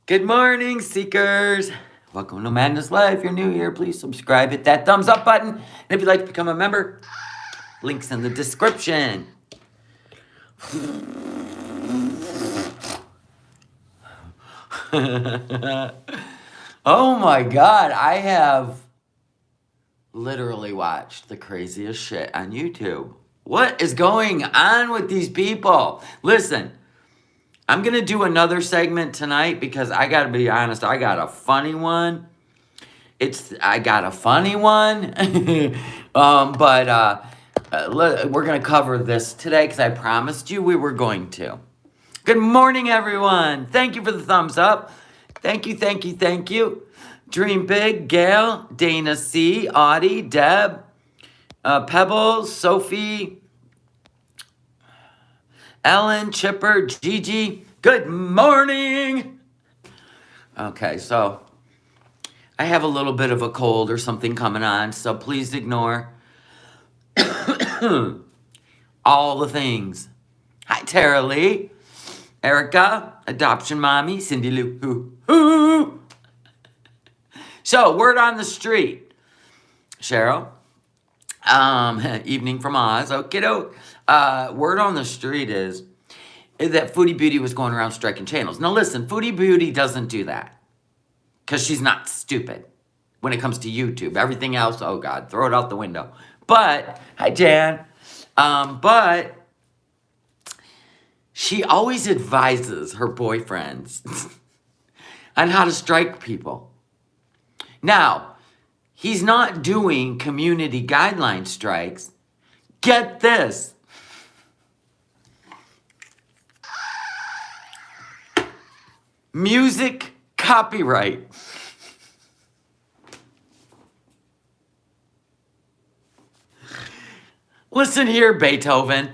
Good morning, seekers. Welcome to Madness Live. If you're new here, please subscribe, hit that thumbs up button. And if you'd like to become a member, links in the description. Oh my God, I have literally watched the craziest shit on YouTube. What is going on with these people? Listen, I'm going to do another segment tonight because I got to be honest, I got a funny one. We're going to cover this today because I promised you we were going to. Good morning, everyone. Thank you for the thumbs up. Thank you. Dream Big, Gail, Dana C, Audie, Deb, Pebbles, Sophie, Ellen, Chipper, Gigi. Good morning. Okay, so I have a little bit of a cold or something coming on, so please ignore all the things. Hi, Tara Lee, Erica, Adoption Mommy, Cindy Lou. So, word on the street. Cheryl, evening from Oz. Okay, word on the street is that Foodie Beauty was going around striking channels. Now listen, Foodie Beauty doesn't do that because she's not stupid when it comes to YouTube. Everything else, oh God, throw it out the window. But, hi Jan, but she always advises her boyfriends on how to strike people. Now, he's not doing community guideline strikes. Get this. Music copyright. Listen here, Beethoven.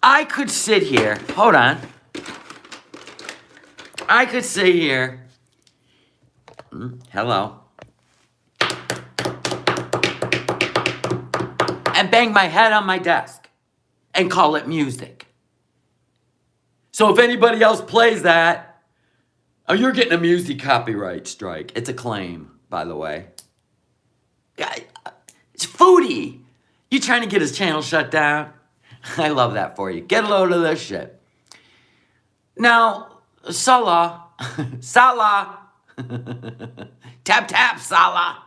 I could sit here. Hold on. I could sit here. Hello. And bang my head on my desk and call it music. So if anybody else plays that, oh, you're getting a music copyright strike. It's a claim, by the way. It's Foodie. You trying to get his channel shut down? I love that for you. Get a load of this shit. Now, Salah. Tap, Salah.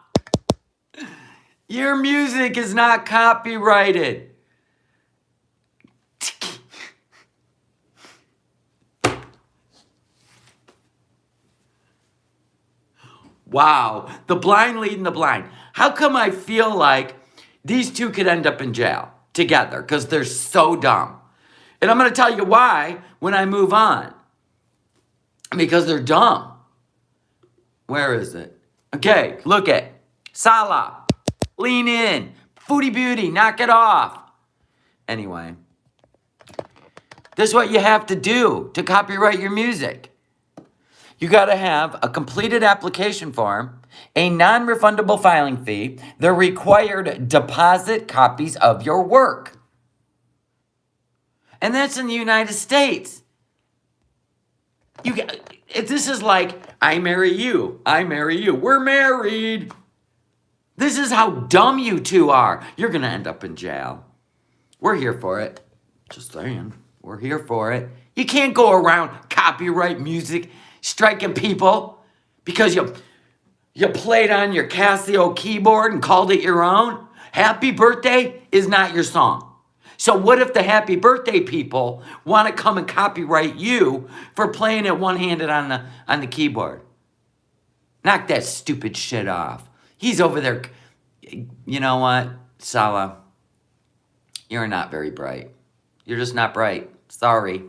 Your music is not copyrighted. Wow, the blind leading the blind. How come I feel like these two could end up in jail together? Because they're so dumb. And I'm going to tell you why when I move on. Because they're dumb. Where is it? Okay, look at Salah. Lean in. Foodie Beauty, knock it off. Anyway, this is what you have to do to copyright your music. You got to have a completed application form, a non-refundable filing fee, the required deposit copies of your work. And that's in the United States. This is like, I marry you, we're married. This is how dumb you two are. You're going to end up in jail. We're here for it. Just saying, we're here for it. You can't go around copyright music striking people because you played on your Casio keyboard and called it your own. Happy Birthday is not your song. So what if the Happy Birthday people want to come and copyright you for playing it one-handed on the keyboard? Knock that stupid shit off. He's over there. You know what, Salah? You're not very bright. You're just not bright. Sorry.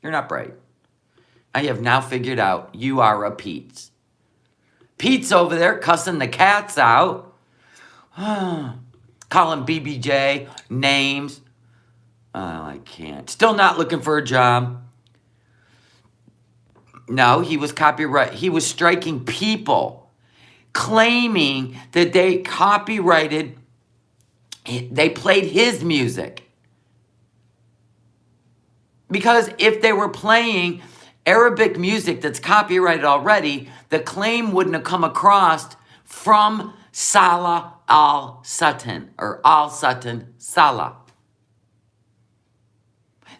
You're not bright. I have now figured out you are a Pete's. Pete's over there cussing the cats out. Calling BBJ names. Oh, I can't. Still not looking for a job. No, he was copyright. He was striking people, claiming that they copyrighted, they played his music. Because if they were playing Arabic music that's copyrighted already, the claim wouldn't have come across from Salah al-Sutton or al-Sutton Salah.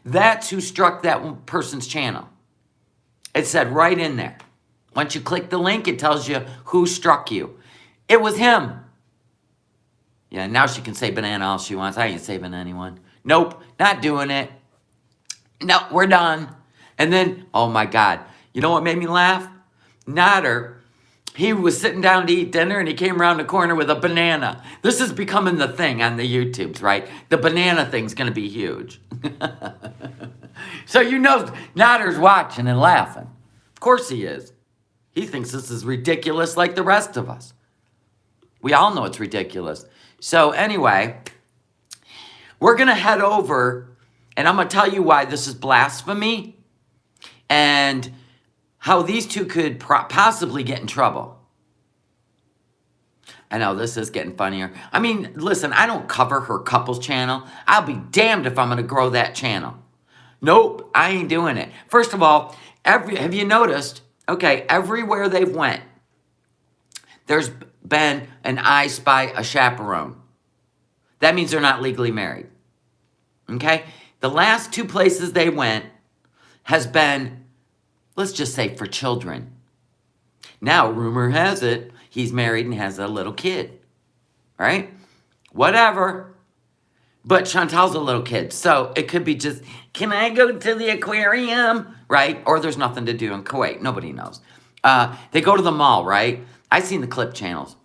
That's who struck that person's channel. It said right in there. Once you click the link, it tells you who struck you. It was him. Yeah, now she can say banana all she wants. I ain't saving anyone. Nope, not doing it. No, we're done. And then, oh my God, you know what made me laugh? Nader, he was sitting down to eat dinner and he came around the corner with a banana. This is becoming the thing on the YouTubes, right? The banana thing's gonna be huge. So you know Nader's watching and laughing. Of course he is. He thinks this is ridiculous like the rest of us. We all know it's ridiculous. So anyway, we're gonna head over and I'm gonna tell you why this is blasphemy and how these two could possibly get in trouble. I know, this is getting funnier. I mean, listen, I don't cover her couples channel. I'll be damned if I'm going to grow that channel. Nope, I ain't doing it. First of all, have you noticed, okay, everywhere they've went, there's been an I Spy a chaperone. That means they're not legally married. Okay? The last two places they went has been, let's just say, for children. Now, rumor has it, he's married and has a little kid. Right? Whatever. But Chantal's a little kid. So it could be just, can I go to the aquarium? Right? Or there's nothing to do in Kuwait. Nobody knows. They go to the mall, right? I've seen the clip channels.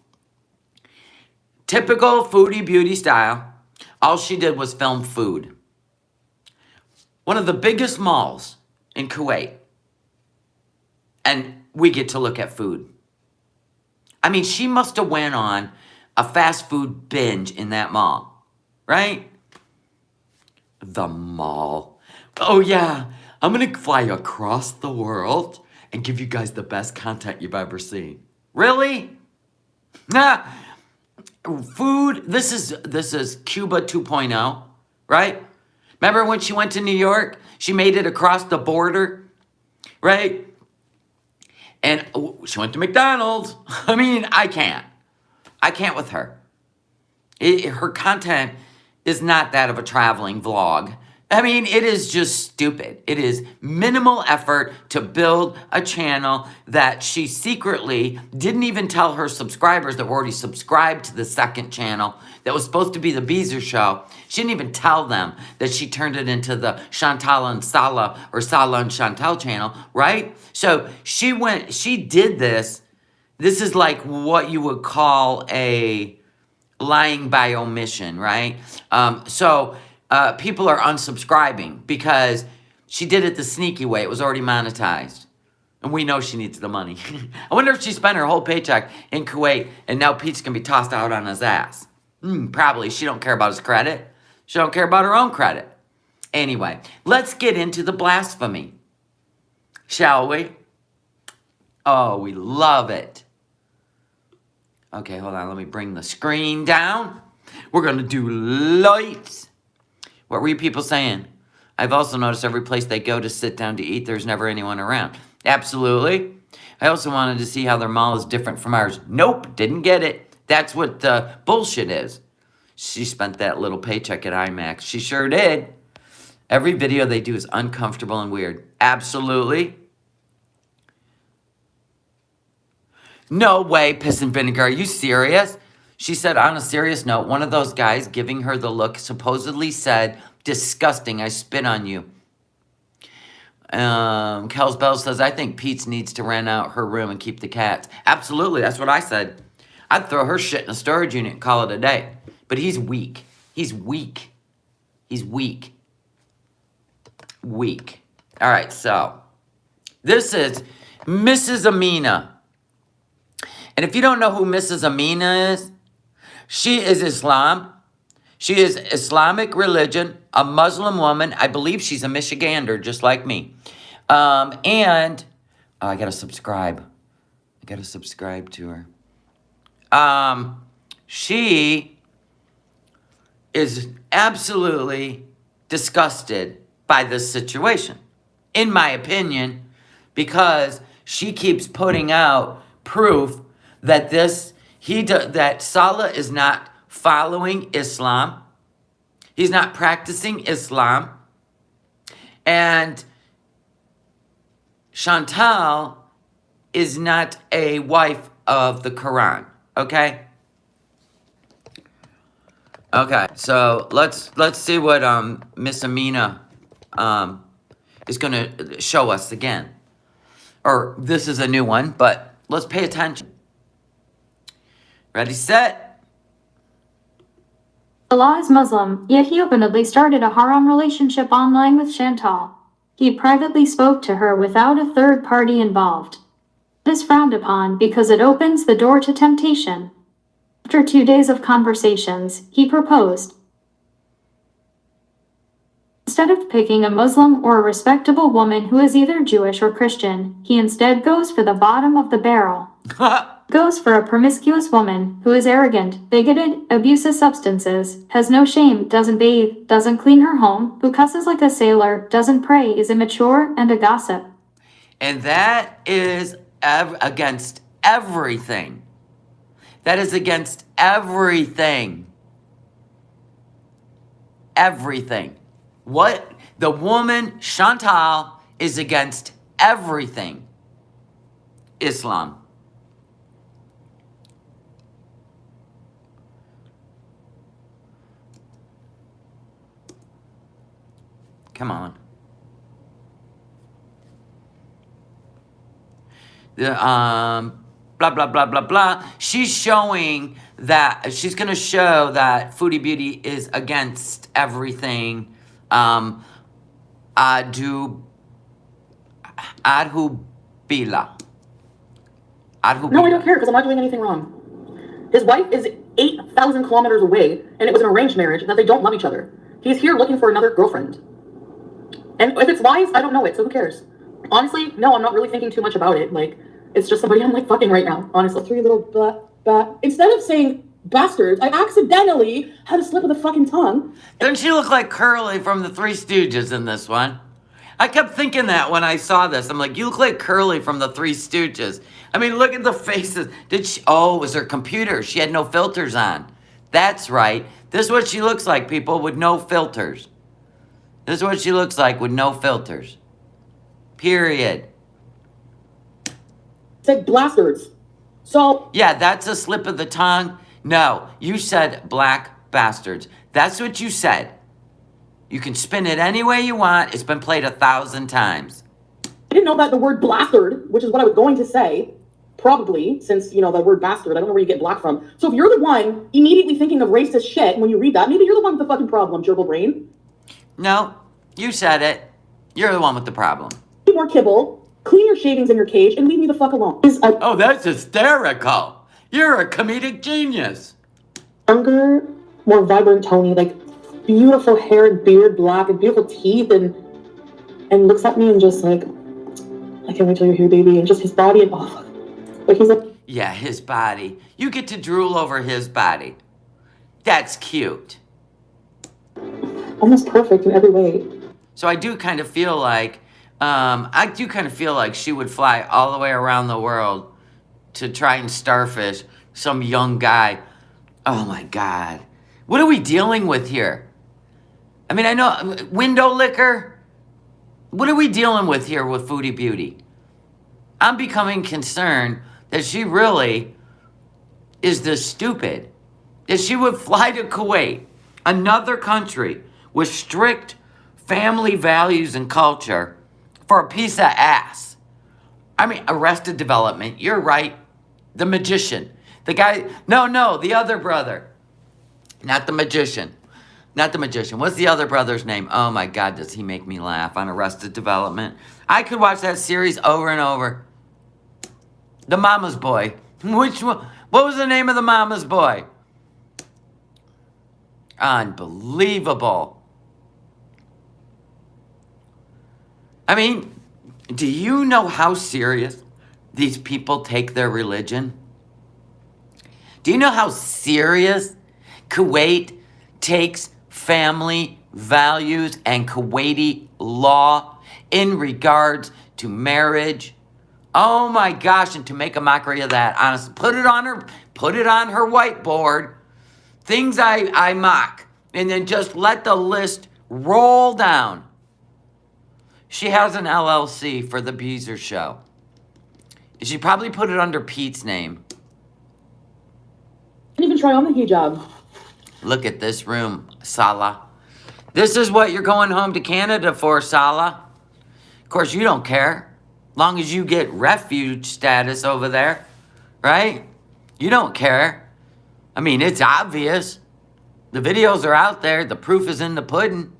Typical foodie beauty style. All she did was film food. One of the biggest malls in Kuwait. And we get to look at food. I mean, she must have went on a fast food binge in that mall, right? The mall. Oh yeah, I'm gonna fly across the world and give you guys the best content you've ever seen. Really? Nah. Food, this is Cuba 2.0, right? Remember when she went to New York? She made it across the border, right? And she went to McDonald's. I mean, I can't with her. Her content is not that of a traveling vlog. I mean, it is just stupid. It is minimal effort to build a channel that she secretly didn't even tell her subscribers that were already subscribed to the second channel that was supposed to be the Beezer Show. She didn't even tell them that she turned it into the Chantal and Salah or Salah and Chantal channel, right? So she did this. This is like what you would call a lying by omission, right? People are unsubscribing because she did it the sneaky way. It was already monetized. And we know she needs the money. I wonder if she spent her whole paycheck in Kuwait and now Pete's going to be tossed out on his ass. Probably. She don't care about his credit. She don't care about her own credit. Anyway, let's get into the blasphemy. Shall we? Oh, we love it. Okay, hold on. Let me bring the screen down. We're going to do lights. What were you people saying? I've also noticed every place they go to sit down to eat, there's never anyone around. Absolutely. I also wanted to see how their mall is different from ours. Nope, didn't get it. That's what the bullshit is. She spent that little paycheck at IMAX. She sure did. Every video they do is uncomfortable and weird. Absolutely. No way, Piss and Vinegar. Are you serious? She said, on a serious note, one of those guys giving her the look supposedly said, disgusting, I spit on you. Kels Bell says, I think Pete needs to rent out her room and keep the cats. Absolutely, that's what I said. I'd throw her shit in a storage unit and call it a day. But he's weak. He's weak. He's weak. Weak. All right, so this is Mrs. Amina. And if you don't know who Mrs. Amina is, she is Islam. She is Islamic religion, a Muslim woman. I believe she's a Michigander, just like me. I got to subscribe. I got to subscribe to her. She is absolutely disgusted by this situation. In my opinion, because she keeps putting out proof that that Saleh is not following Islam. He's not practicing Islam. And Chantal is not a wife of the Quran. Okay? Okay, so let's see what Miss Amina is going to show us again. Or this is a new one, but let's pay attention. Ready, set. Salah is Muslim, yet he openly started a haram relationship online with Chantal. He privately spoke to her without a third party involved. It is frowned upon because it opens the door to temptation. After 2 days of conversations, he proposed. Instead of picking a Muslim or a respectable woman who is either Jewish or Christian, he instead goes for the bottom of the barrel. Goes for a promiscuous woman who is arrogant, bigoted, abuses substances, has no shame, doesn't bathe, doesn't clean her home, who cusses like a sailor, doesn't pray, is immature, and a gossip. And that is against everything. That is against everything. Everything. What? The woman, Chantal, is against everything Islam. Come on. The blah blah blah blah blah. She's showing that she's gonna show that Foodie Beauty is against everything. Adhubila. No, I don't care because I'm not doing anything wrong. His wife is 8,000 kilometers away, and it was an arranged marriage that they don't love each other. He's here looking for another girlfriend. And if it's lies, I don't know it, so who cares? Honestly, no, I'm not really thinking too much about it. Like, it's just somebody I'm like fucking right now, honestly. 3 little instead of saying bastards, I accidentally had a slip of the fucking tongue. Doesn't she look like Curly from the Three Stooges in this one? I kept thinking that when I saw this. I'm like, you look like Curly from the Three Stooges. I mean, look at the faces. Oh, it was her computer. She had no filters on. That's right. This is what she looks like, people, with no filters. This is what she looks like with no filters. Period. Said bastards. So. Yeah, that's a slip of the tongue. No, you said black bastards. That's what you said. You can spin it any way you want. It's been played 1,000 times. I didn't know that the word bastard, which is what I was going to say, probably, since, you know, the word bastard, I don't know where you get black from. So if you're the one immediately thinking of racist shit when you read that, maybe you're the one with the fucking problem, gerbil brain. No, you said it. You're the one with the problem. More kibble, clean your shavings in your cage, and leave me the fuck alone. Oh, that's hysterical. You're a comedic genius. Younger, more vibrant Tony, like beautiful hair and beard, black, and beautiful teeth, and looks at me and just like, I can't wait till you're here, baby, and just his body and oh, but he's like, yeah, his body. You get to drool over his body. That's cute. Almost perfect in every way. So I do kind of feel like, she would fly all the way around the world to try and starfish some young guy. Oh my God. What are we dealing with here? I mean, I know, window liquor? What are we dealing with here with Foodie Beauty? I'm becoming concerned that she really is this stupid. That she would fly to Kuwait, another country with strict family values and culture, for a piece of ass. I mean, Arrested Development, you're right. The magician. The guy, no, the other brother. Not the magician. Not the magician. What's the other brother's name? Oh my God, does he make me laugh on Arrested Development? I could watch that series over and over. The Mama's Boy. Which one? What was the name of the Mama's Boy? Unbelievable. I mean, do you know how serious these people take their religion? Do you know how serious Kuwait takes family values and Kuwaiti law in regards to marriage. Oh my gosh, and to make a mockery of that, honestly, put it on her whiteboard. Things I mock, and then just let the list roll down. She has an LLC for the Beezer Show. She probably put it under Pete's name. Didn't even try on the hijab. Look at this room, Salah. This is what you're going home to Canada for, Salah. Of course, you don't care. Long as you get refuge status over there, right? You don't care. I mean, it's obvious. The videos are out there. The proof is in the pudding.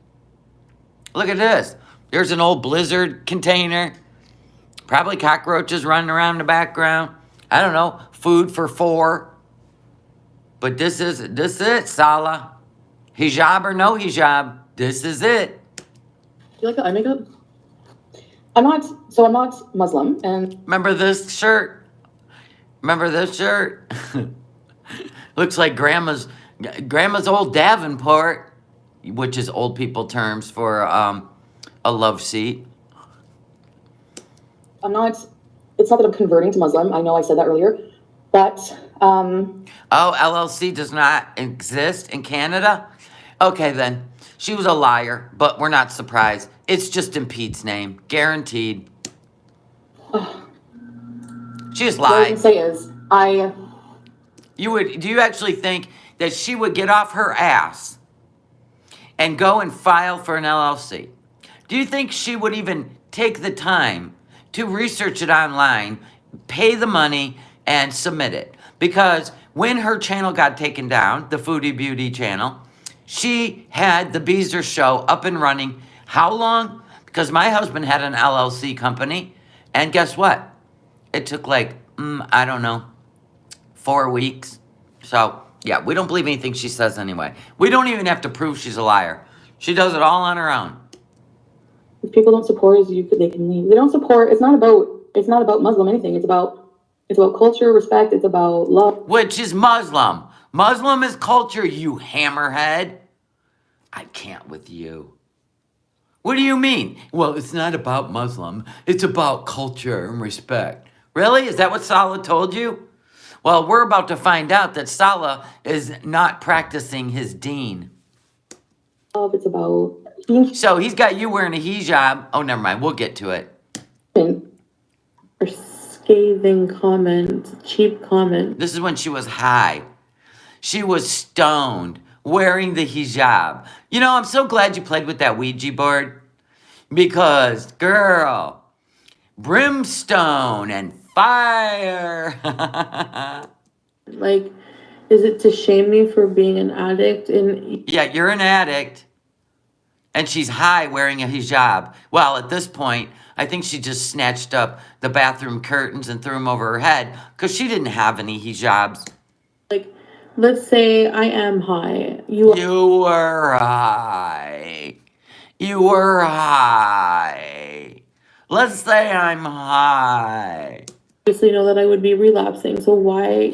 Look at this. There's an old Blizzard container. Probably cockroaches running around in the background. I don't know. Food for 4. But this is it, Salah. Hijab or no hijab, this is it. Do you like the eye makeup? I'm not Muslim, and Remember this shirt? Looks like grandma's old Davenport, which is old people terms for a love seat. it's not that I'm converting to Muslim. I know I said that earlier, but Oh, LLC does not exist in Canada? Okay, then. She was a liar, but we're not surprised. It's just in Pete's name. Guaranteed. She just what I lied. can say is, Do you actually think that she would get off her ass and go and file for an LLC? Do you think she would even take the time to research it online, pay the money, and submit it? Because when her channel got taken down, the Foodie Beauty channel, she had the Beezer Show up and running. How long? Because my husband had an LLC company, and guess what? It took like, I don't know, 4 weeks. So, yeah, we don't believe anything she says anyway. We don't even have to prove she's a liar. She does it all on her own. if people don't support us, they can leave. They don't support. It's not about Muslim anything. It's about culture, respect. It's about love. Which is Muslim. Muslim is culture, you hammerhead. I can't with you. What do you mean? Well, it's not about Muslim. It's about culture and respect. Really? Is that what Salah told you? Well, we're about to find out that Salah is not practicing his deen. It's about being So he's got you wearing a hijab. Oh, never mind. We'll get to it. human. Or scathing comment, cheap comment. This is when she was high. She was stoned, wearing the hijab. You know, I'm so glad you played with that Ouija board. Because, girl, brimstone and fire. Like, is it to shame me for being an addict? And Yeah, you're an addict. And she's high wearing a hijab. Well, at this point, I think she just snatched up the bathroom curtains and threw them over her head because she didn't have any hijabs. like, let's say I am high. You You were high. You were high. Let's say I'm high. obviously know that I would be relapsing. So why?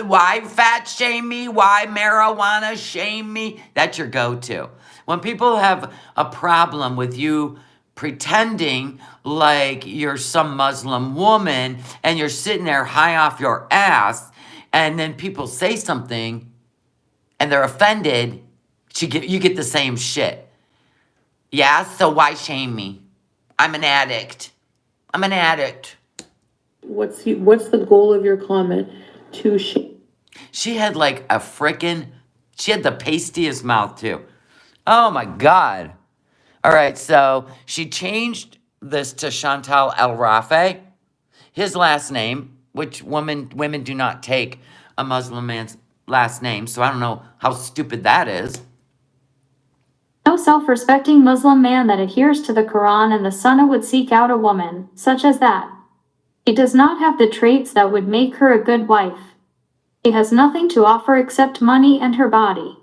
Why fat shame me? Why marijuana shame me? That's your go-to. When people have a problem with you pretending like you're some Muslim woman and you're sitting there high off your ass, and then people say something and they're offended, you get the same shit. Yeah, so why shame me? I'm an addict. I'm an addict. What's the goal of your comment? To shame? She had like she had the pastiest mouth too. Oh my God. All right, so she changed this to Chantal El Rafe, his last name, which women do not take a Muslim man's last name, so I don't know how stupid that is. No self-respecting Muslim man that adheres to the Quran and the Sunnah would seek out a woman such as that. She does not have the traits that would make her a good wife. She has nothing to offer except money and her body.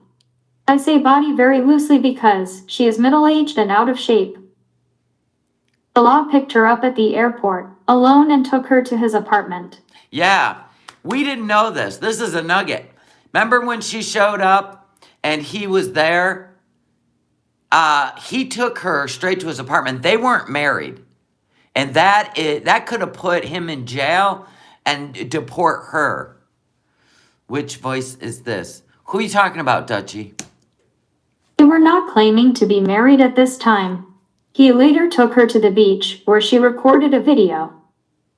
I say body very loosely because she is middle-aged and out of shape. The law picked her up at the airport, alone, and took her to his apartment. Yeah, we didn't know this. This is a nugget. Remember when she showed up and he was there? He took her straight to his apartment. They weren't married. And that could have put him in jail and deport her. Which voice is this? Who are you talking about, Dutchie? They were not claiming to be married at this time. He later took her to the beach, where she recorded a video.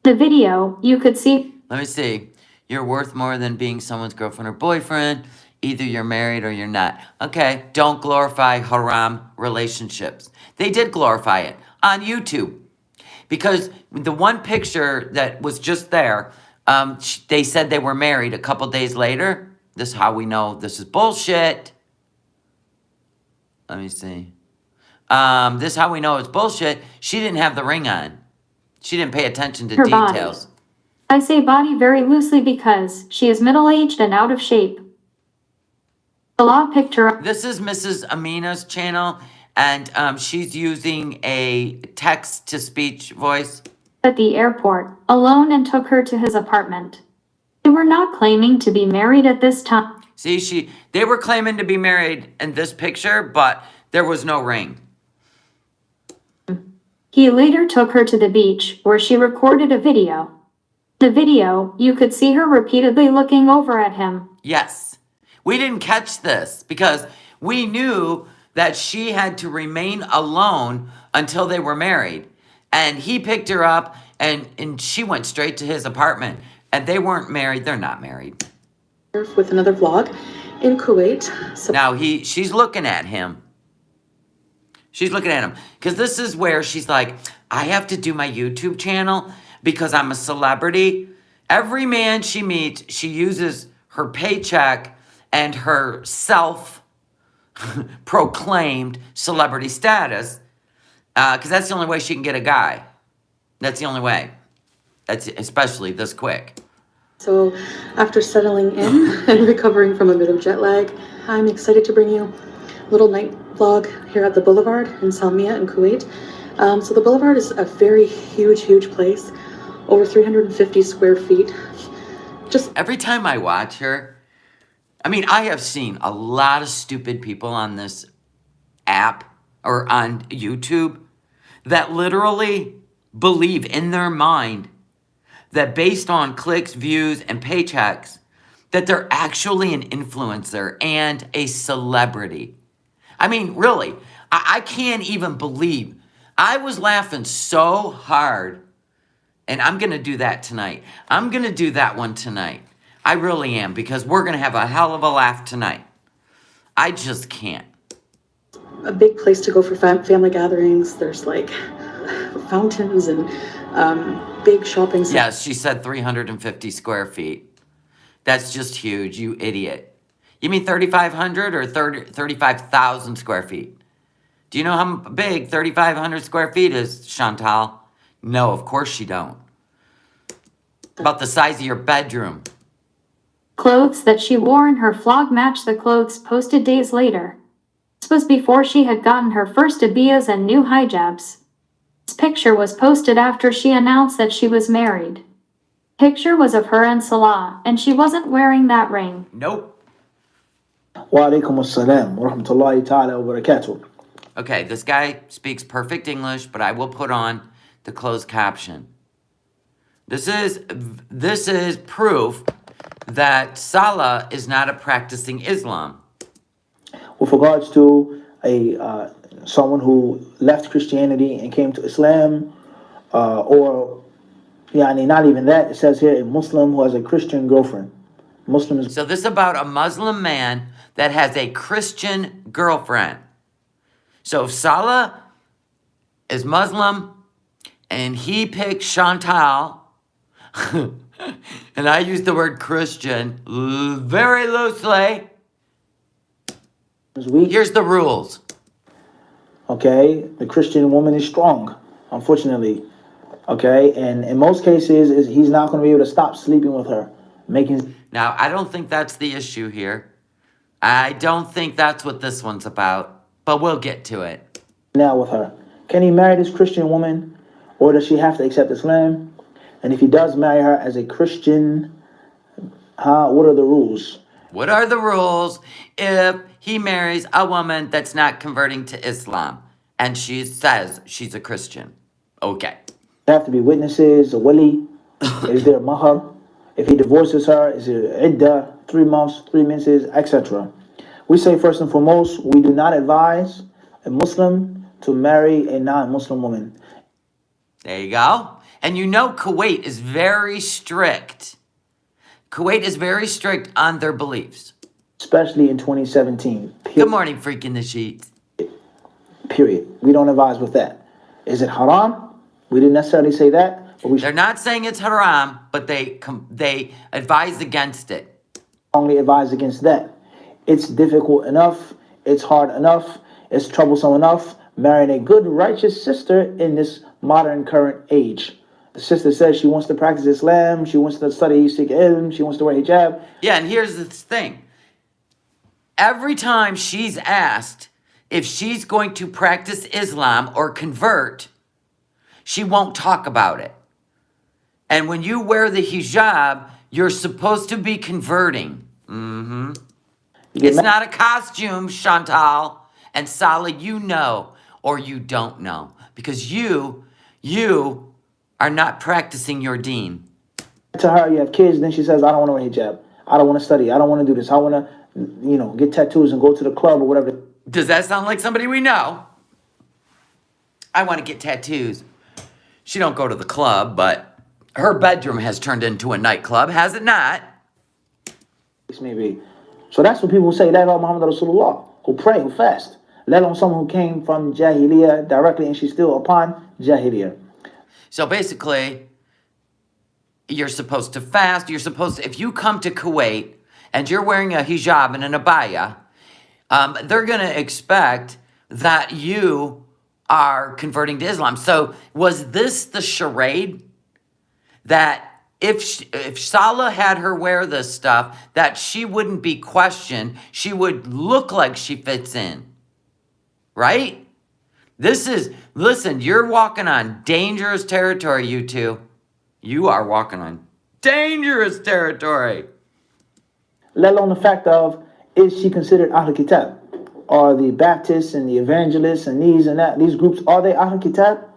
The video, you could see. Let me see. You're worth more than being someone's girlfriend or boyfriend. Either you're married or you're not. Okay, don't glorify haram relationships. They did glorify it on YouTube. Because the one picture that was just there, they said they were married a couple days later. This is how we know this is bullshit. Let me see. This is how we know it's bullshit. She didn't have the ring on. She didn't pay attention to Her body. details. I say body very loosely because she is middle-aged and out of shape. Salah picked her up This is Mrs. Amina's channel, and she's using a text-to-speech voice. at the airport, alone, and took her to his apartment. They were not claiming to be married at this time. See, they were claiming to be married in this picture, but there was no ring. He later took her to the beach, where she recorded a video. The video, you could see her repeatedly looking over at him. Yes. We didn't catch this because we knew that she had to remain alone until they were married. And he picked her up and she went straight to his apartment. And they weren't married. They're not married. With another vlog in Kuwait. So Now she's looking at him. She's looking at him. Because this is where she's like, I have to do my YouTube channel because I'm a celebrity. Every man she meets, she uses her paycheck and her self-proclaimed celebrity status. Because that's the only way she can get a guy. That's the only way. That's especially this quick. So after settling in and recovering from a bit of jet lag, I'm excited to bring you a little night vlog here at the Boulevard in Salmiya in Kuwait. So the Boulevard is a very huge place, over 350 square feet. Just Every time I watch her, I mean, I have seen a lot of stupid people on this app or on YouTube that literally believe in their mind that based on clicks, views, and paychecks, that they're actually an influencer and a celebrity. I mean, really, I can't even believe. I was laughing so hard, and I'm going to do that tonight. I'm going to do that one tonight. I really am, because we're going to have a hell of a laugh tonight. I just can't. a big place to go for family gatherings. There's like fountains and big shopping centers. Yes, she said 350 square feet. That's just huge, you idiot. You mean 3,500 or 35,000 square feet? Do you know how big 3,500 square feet is, Chantal? No, of course you don't. About the size of your bedroom. Clothes that she wore in her vlog matched the clothes posted days later. This was before she had gotten her first abiyas and new hijabs. This picture was posted after she announced that she was married. Picture was of her and Salah, and she wasn't wearing that ring. Nope. Wa alaikum assalam wa rahmatullahi ta'ala wa barakatuh. Okay, this guy speaks perfect English, but I will put on the closed caption. This is proof that Salah is not a practicing Islam. With regards to someone who left Christianity and came to Islam, or not even that, it says here a Muslim who has a Christian girlfriend. Muslim is So this is about a Muslim man that has a Christian girlfriend. So if Salah is Muslim and he picks Chantal, and I use the word Christian very loosely, weak. here's the rules. Okay, the Christian woman is strong, unfortunately. Okay, and in most cases, he's not going to be able to stop sleeping with her, making. Now, I don't think that's the issue here. I don't think that's what this one's about, but we'll get to it. Now with her, can he marry this Christian woman, or does she have to accept Islam? And if he does marry her as a Christian, what are the rules? What are the rules if he marries a woman that's not converting to Islam and she says she's a Christian? Okay. There have to be witnesses, a wali. Is there a mahar? If he divorces her, is it iddah, 3 months, 3 menses, etc. We say first and foremost, we do not advise a Muslim to marry a non-Muslim woman. There you go. And you know Kuwait is very strict. Kuwait is very strict on their beliefs. Especially in 2017. Good morning, Freak in the Sheets. Period. We don't advise with that. Is it haram? We didn't necessarily say that, but we They're not saying it's haram, but they advise against it. strongly advise against that. It's difficult enough. It's hard enough. It's troublesome enough marrying a good, righteous sister in this modern current age. The sister says she wants to practice Islam. She wants to study Sikh ilm. She wants to wear hijab. Yeah, and here's the thing. Every time she's asked if she's going to practice Islam or convert, she won't talk about it. And when you wear the hijab, you're supposed to be converting. It's not a costume, Chantal. And Saleh, you know, or you don't know. Because you are not practicing your deen. To her, you have kids. Then she says, I don't want to wear hijab. I don't want to study. I don't want to do this. I want to, get tattoos and go to the club or whatever. Does that sound like somebody we know? I want to get tattoos. She don't go to the club, but her bedroom has turned into a nightclub, has it not? Maybe. So that's what people say. Let alone Muhammad Rasulullah, who pray, who fast. Let alone someone who came from Jahiliyyah directly and she's still upon Jahiliyyah. So basically, you're supposed to fast. You're supposed to, if you come to Kuwait and you're wearing a hijab and an abaya, they're going to expect that you are converting to Islam. So was this the charade that if Saleh had her wear this stuff, that she wouldn't be questioned, she would look like she fits in, right? Listen, you're walking on dangerous territory, you two. You are walking on dangerous territory. Let alone the fact of, is she considered Ahl Kitab? Are the Baptists and the evangelists and these groups, are they Ahl Kitab?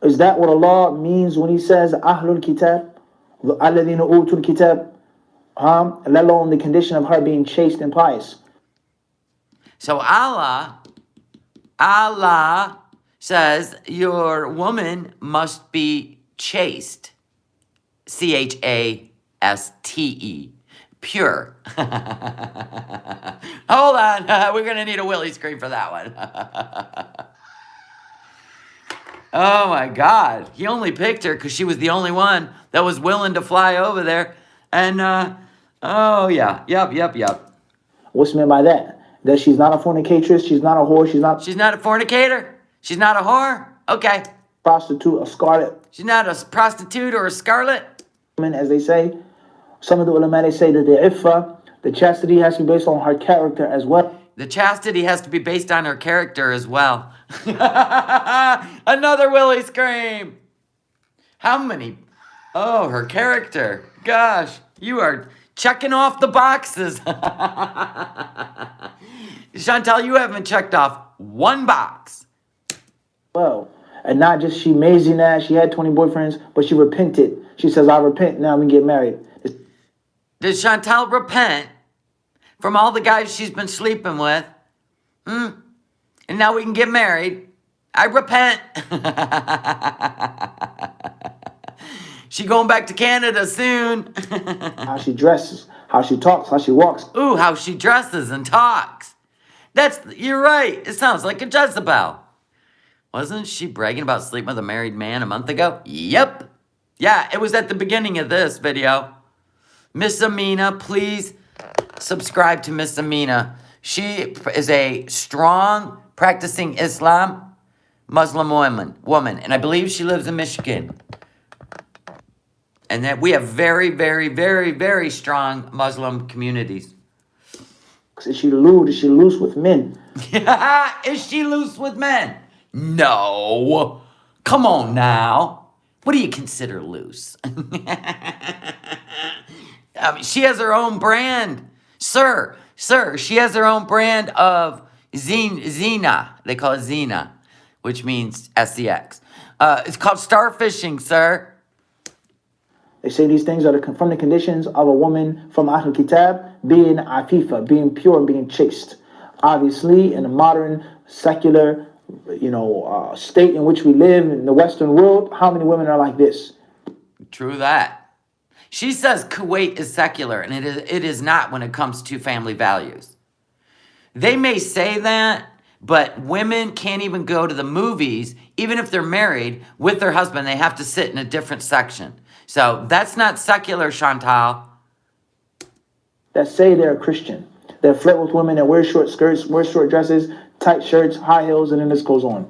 Is that what Allah means when He says Ahlul Kitab? Alladhina utul Kitab? Let alone the condition of her being chaste and pious. So Allah says your woman must be chaste. Chaste. Pure. Hold on. We're going to need a Willie scream for that one. Oh my God. He only picked her because she was the only one that was willing to fly over there. And, oh yeah. Yep. What's meant by that? That she's not a fornicatress, she's not a whore, she's not a fornicator? She's not a whore? Okay. prostitute, a scarlet She's not a prostitute or a scarlet? woman, as they say. Some of the ulama, they say that the iffa, the chastity, has to be based on her character as well. The chastity has to be based on her character as well. Another Willie scream. How many? Oh, her character. Gosh, you are checking off the boxes. Chantal, you haven't checked off one box. Well, and not just she amazing that she had 20 boyfriends, but she repented. She says, I repent, now we get married. Did Chantal repent from all the guys she's been sleeping with? And now we can get married. I repent. She going back to Canada soon. How she dresses, how she talks, how she walks. Ooh, how she dresses and talks. You're right. It sounds like a Jezebel. Wasn't she bragging about sleeping with a married man a month ago? Yep. Yeah, it was at the beginning of this video. Miss Amina, please subscribe to Miss Amina. She is a strong, practicing Islam Muslim woman, and I believe she lives in Michigan. And that we have very, very, very, very strong Muslim communities. Is she lewd? Is she loose with men? Is she loose with men? No. Come on now. What do you consider loose? I mean, she has her own brand. Sir, she has her own brand of Zina. They call it Zina, which means SCX. It's called starfishing, sir. They say these things are from the conditions of a woman from Ahlul Kitab being afifa, being pure and being chaste. Obviously, in the modern secular, state in which we live in the Western world, how many women are like this? True that. She says Kuwait is secular, and it is not when it comes to family values. They may say that, but women can't even go to the movies, even if they're married, with their husband. They have to sit in a different section. So that's not secular, Chantal. That say they're Christian. That flirt with women that wear short skirts, wear short dresses, tight shirts, high heels, and then this goes on.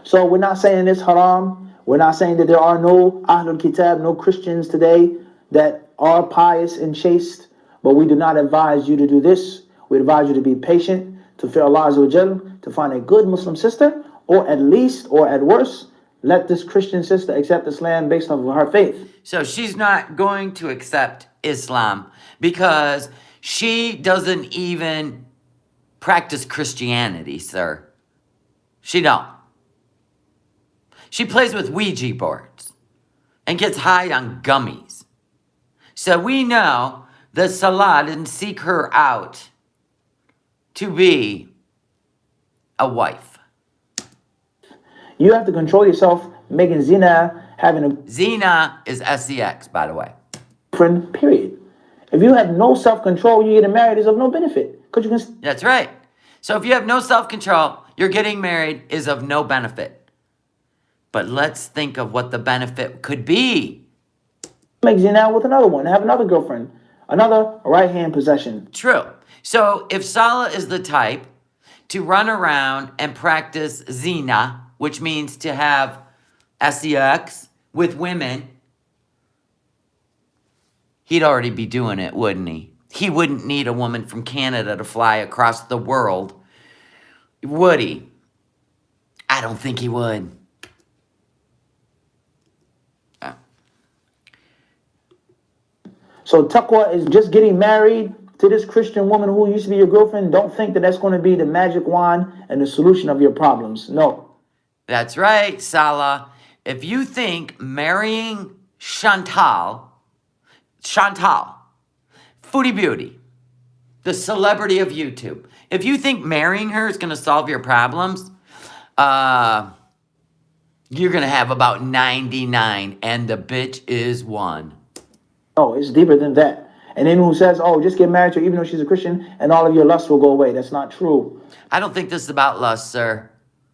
So we're not saying it's haram. We're not saying that there are no Ahlul Kitab, no Christians today that are pious and chaste. But we do not advise you to do this. We advise you to be patient, to fear Allah Azza wa Jal, to find a good Muslim sister, or at least, or at worst, let this Christian sister accept Islam based on her faith. So she's not going to accept Islam because she doesn't even practice Christianity, sir. She don't. She plays with Ouija boards and gets high on gummies. So we know that Salah didn't seek her out to be a wife. You have to control yourself, making zina, having a Zina is sex, by the way. friend, period. If you have no self-control, you getting married is of no benefit. Because you can That's right. So if you have no self-control, you're getting married is of no benefit. But let's think of what the benefit could be. make zina with another one, have another girlfriend, another right-hand possession. True. So if Salah is the type to run around and practice zina, which means to have sex with women, he'd already be doing it, wouldn't he? He wouldn't need a woman from Canada to fly across the world, would he? I don't think he would. So taqwa is just getting married to this Christian woman who used to be your girlfriend. Don't think that that's going to be the magic wand and the solution of your problems. No. That's right, Salah. If you think marrying Chantal, Foodie Beauty, the celebrity of YouTube, if you think marrying her is going to solve your problems, you're going to have about 99, and the bitch is one. No, it's deeper than that. And anyone who says, oh, just get married to her even though she's a Christian and all of your lusts will go away. That's not true. I don't think this is about lust, sir.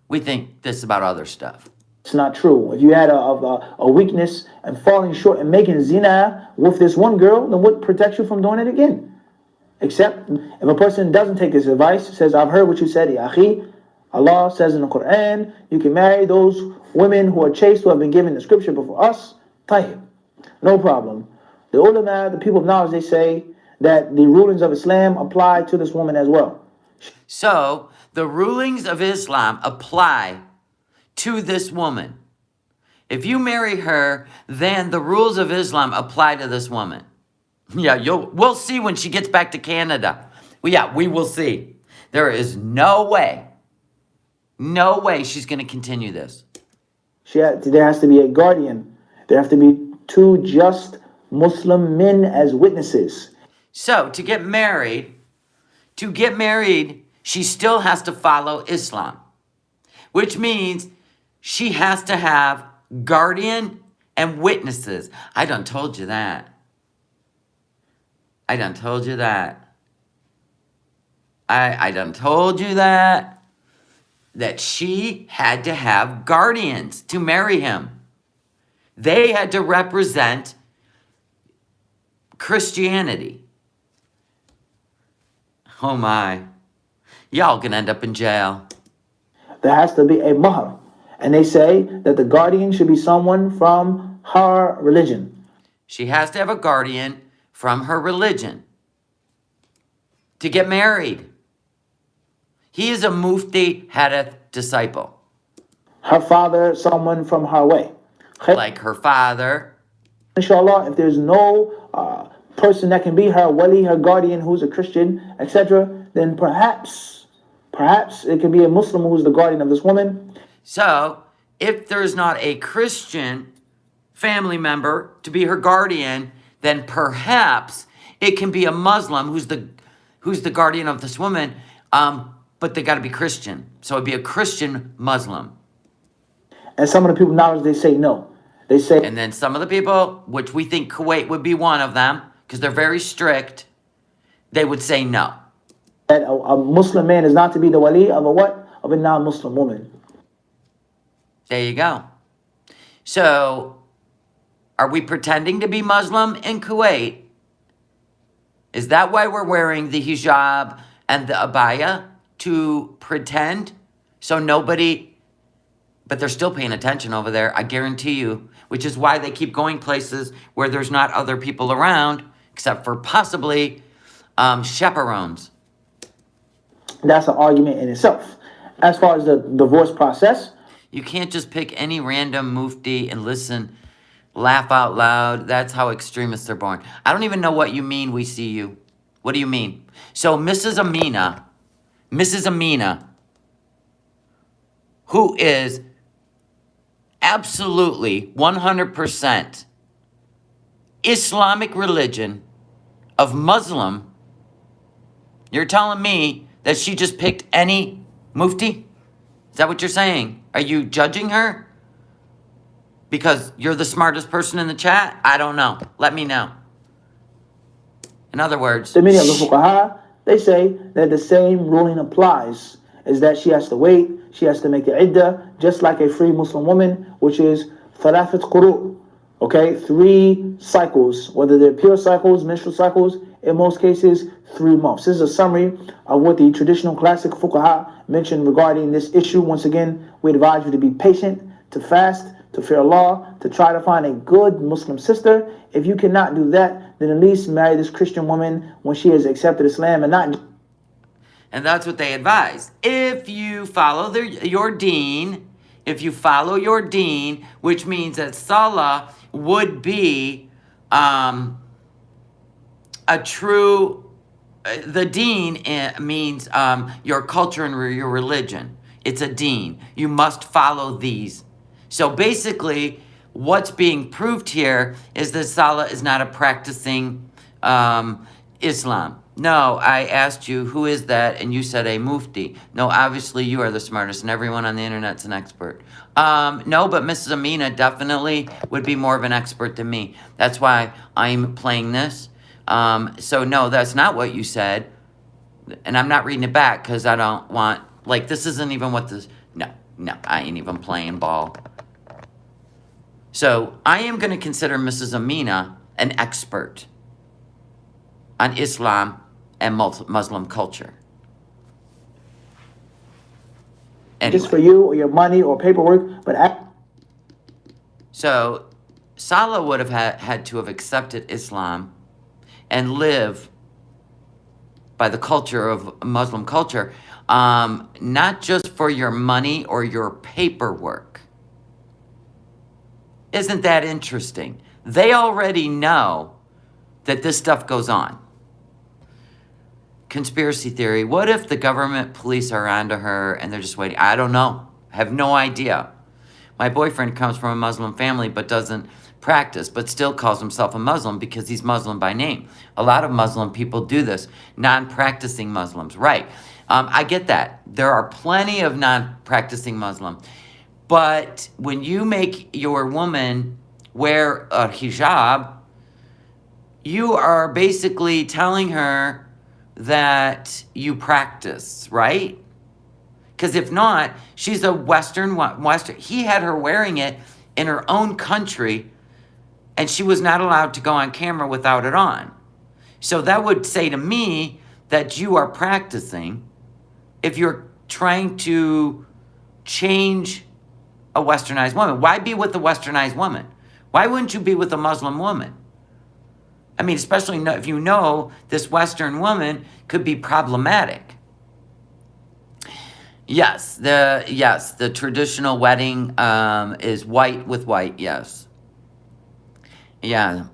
We think this is about other stuff. It's not true. If you had a weakness and falling short and making zina with this one girl, then what protects you from doing it again? Except if a person doesn't take this advice, says, I've heard what you said, ya akhi. Allah says in the Quran, you can marry those women who are chaste, who have been given the scripture before us. Tayyib. No problem. The ulama, the people of knowledge, they say that the rulings of Islam apply to this woman as well. So, the rulings of Islam apply to this woman. If you marry her, then the rules of Islam apply to this woman. Yeah, we'll see when she gets back to Canada. We will see. There is no way she's going to continue this. There has to be a guardian. There have to be two just Muslim men as witnesses. So, to get married, she still has to follow Islam, which means she has to have guardian and witnesses. I done told you that. I done told you that she had to have guardians to marry him. They had to represent Christianity. Oh my. Y'all gonna end up in jail. There has to be a mahr. And they say that the guardian should be someone from her religion. She has to have a guardian from her religion to get married. He is a Mufti Hadith disciple. Her father, someone from her way. Like her father. Inshallah, if there's no person that can be her wali, her guardian, who's a Christian, etc., then perhaps it can be a Muslim who's the guardian of this woman. So, if there's not a Christian family member to be her guardian, then perhaps it can be a Muslim who's the guardian of this woman, but they got to be Christian. So it'd be a Christian Muslim. And some of the people knowledge, they say no. They say, And then some of the people, which we think Kuwait would be one of them, because they're very strict, they would say no. that a Muslim man is not to be the wali of a what? Of a non-Muslim woman. There you go. So, are we pretending to be Muslim in Kuwait? Is that why we're wearing the hijab and the abaya? To pretend? So nobody, but they're still paying attention over there, I guarantee you, which is why they keep going places where there's not other people around, except for possibly chaperones. That's an argument in itself. As far as the divorce process, You can't just pick any random mufti and listen, laugh out loud. That's how extremists are born. I don't even know what you mean, we see you. What do you mean? So Mrs. Amina, who is absolutely 100% Islamic religion of Muslim, you're telling me that she just picked any mufti? Is that what you're saying? Are you judging her? Because you're the smartest person in the chat? I don't know. Let me know. In other words, the many of the fuqaha, they say that the same ruling applies, is that she has to wait, she has to make the iddah, just like a free Muslim woman, which is thalathat quru', okay, 3 cycles, whether they're pure cycles, menstrual cycles, in most cases, 3 months. This is a summary of what the traditional classic fuqaha mentioned regarding this issue. Once again, we advise you to be patient, to fast, to fear Allah, to try to find a good Muslim sister. If you cannot do that, then at least marry this Christian woman when she has accepted Islam and not. and that's what they advise. If you follow your deen, which means that salah would be a true, the deen means your culture and your religion. It's a deen. You must follow these. So basically, what's being proved here is that salah is not a practicing Islam. No, I asked you, who is that? And you said a mufti. No, obviously you are the smartest and everyone on the internet's an expert. No, but Mrs. Amina definitely would be more of an expert than me. That's why I'm playing this. So no, that's not what you said. And I'm not reading it back because I don't want, like, this isn't even what this, no, I ain't even playing ball. So I am going to consider Mrs. Amina an expert on Islam and Muslim culture. Anyway. Just for you or your money or paperwork, but So Salah would have had to have accepted Islam and live by the culture of Muslim culture, not just for your money or your paperwork. Isn't that interesting? They already know that this stuff goes on. Conspiracy theory. What if the government police are onto her and they're just waiting? I don't know. I have no idea. My boyfriend comes from a Muslim family but doesn't practice, but still calls himself a Muslim because he's Muslim by name. A lot of Muslim people do this. Non-practicing Muslims. Right. I get that. There are plenty of non-practicing Muslim. But when you make your woman wear a hijab, you are basically telling her that you practice, right? Because if not, she's a Western. He had her wearing it in her own country, and she was not allowed to go on camera without it on. So that would say to me that you are practicing if you're trying to change a Westernized woman. Why be with a Westernized woman? Why wouldn't you be with a Muslim woman? I mean, especially if you know this Western woman could be problematic. Yes, the traditional wedding is white with white, yes. Yeah.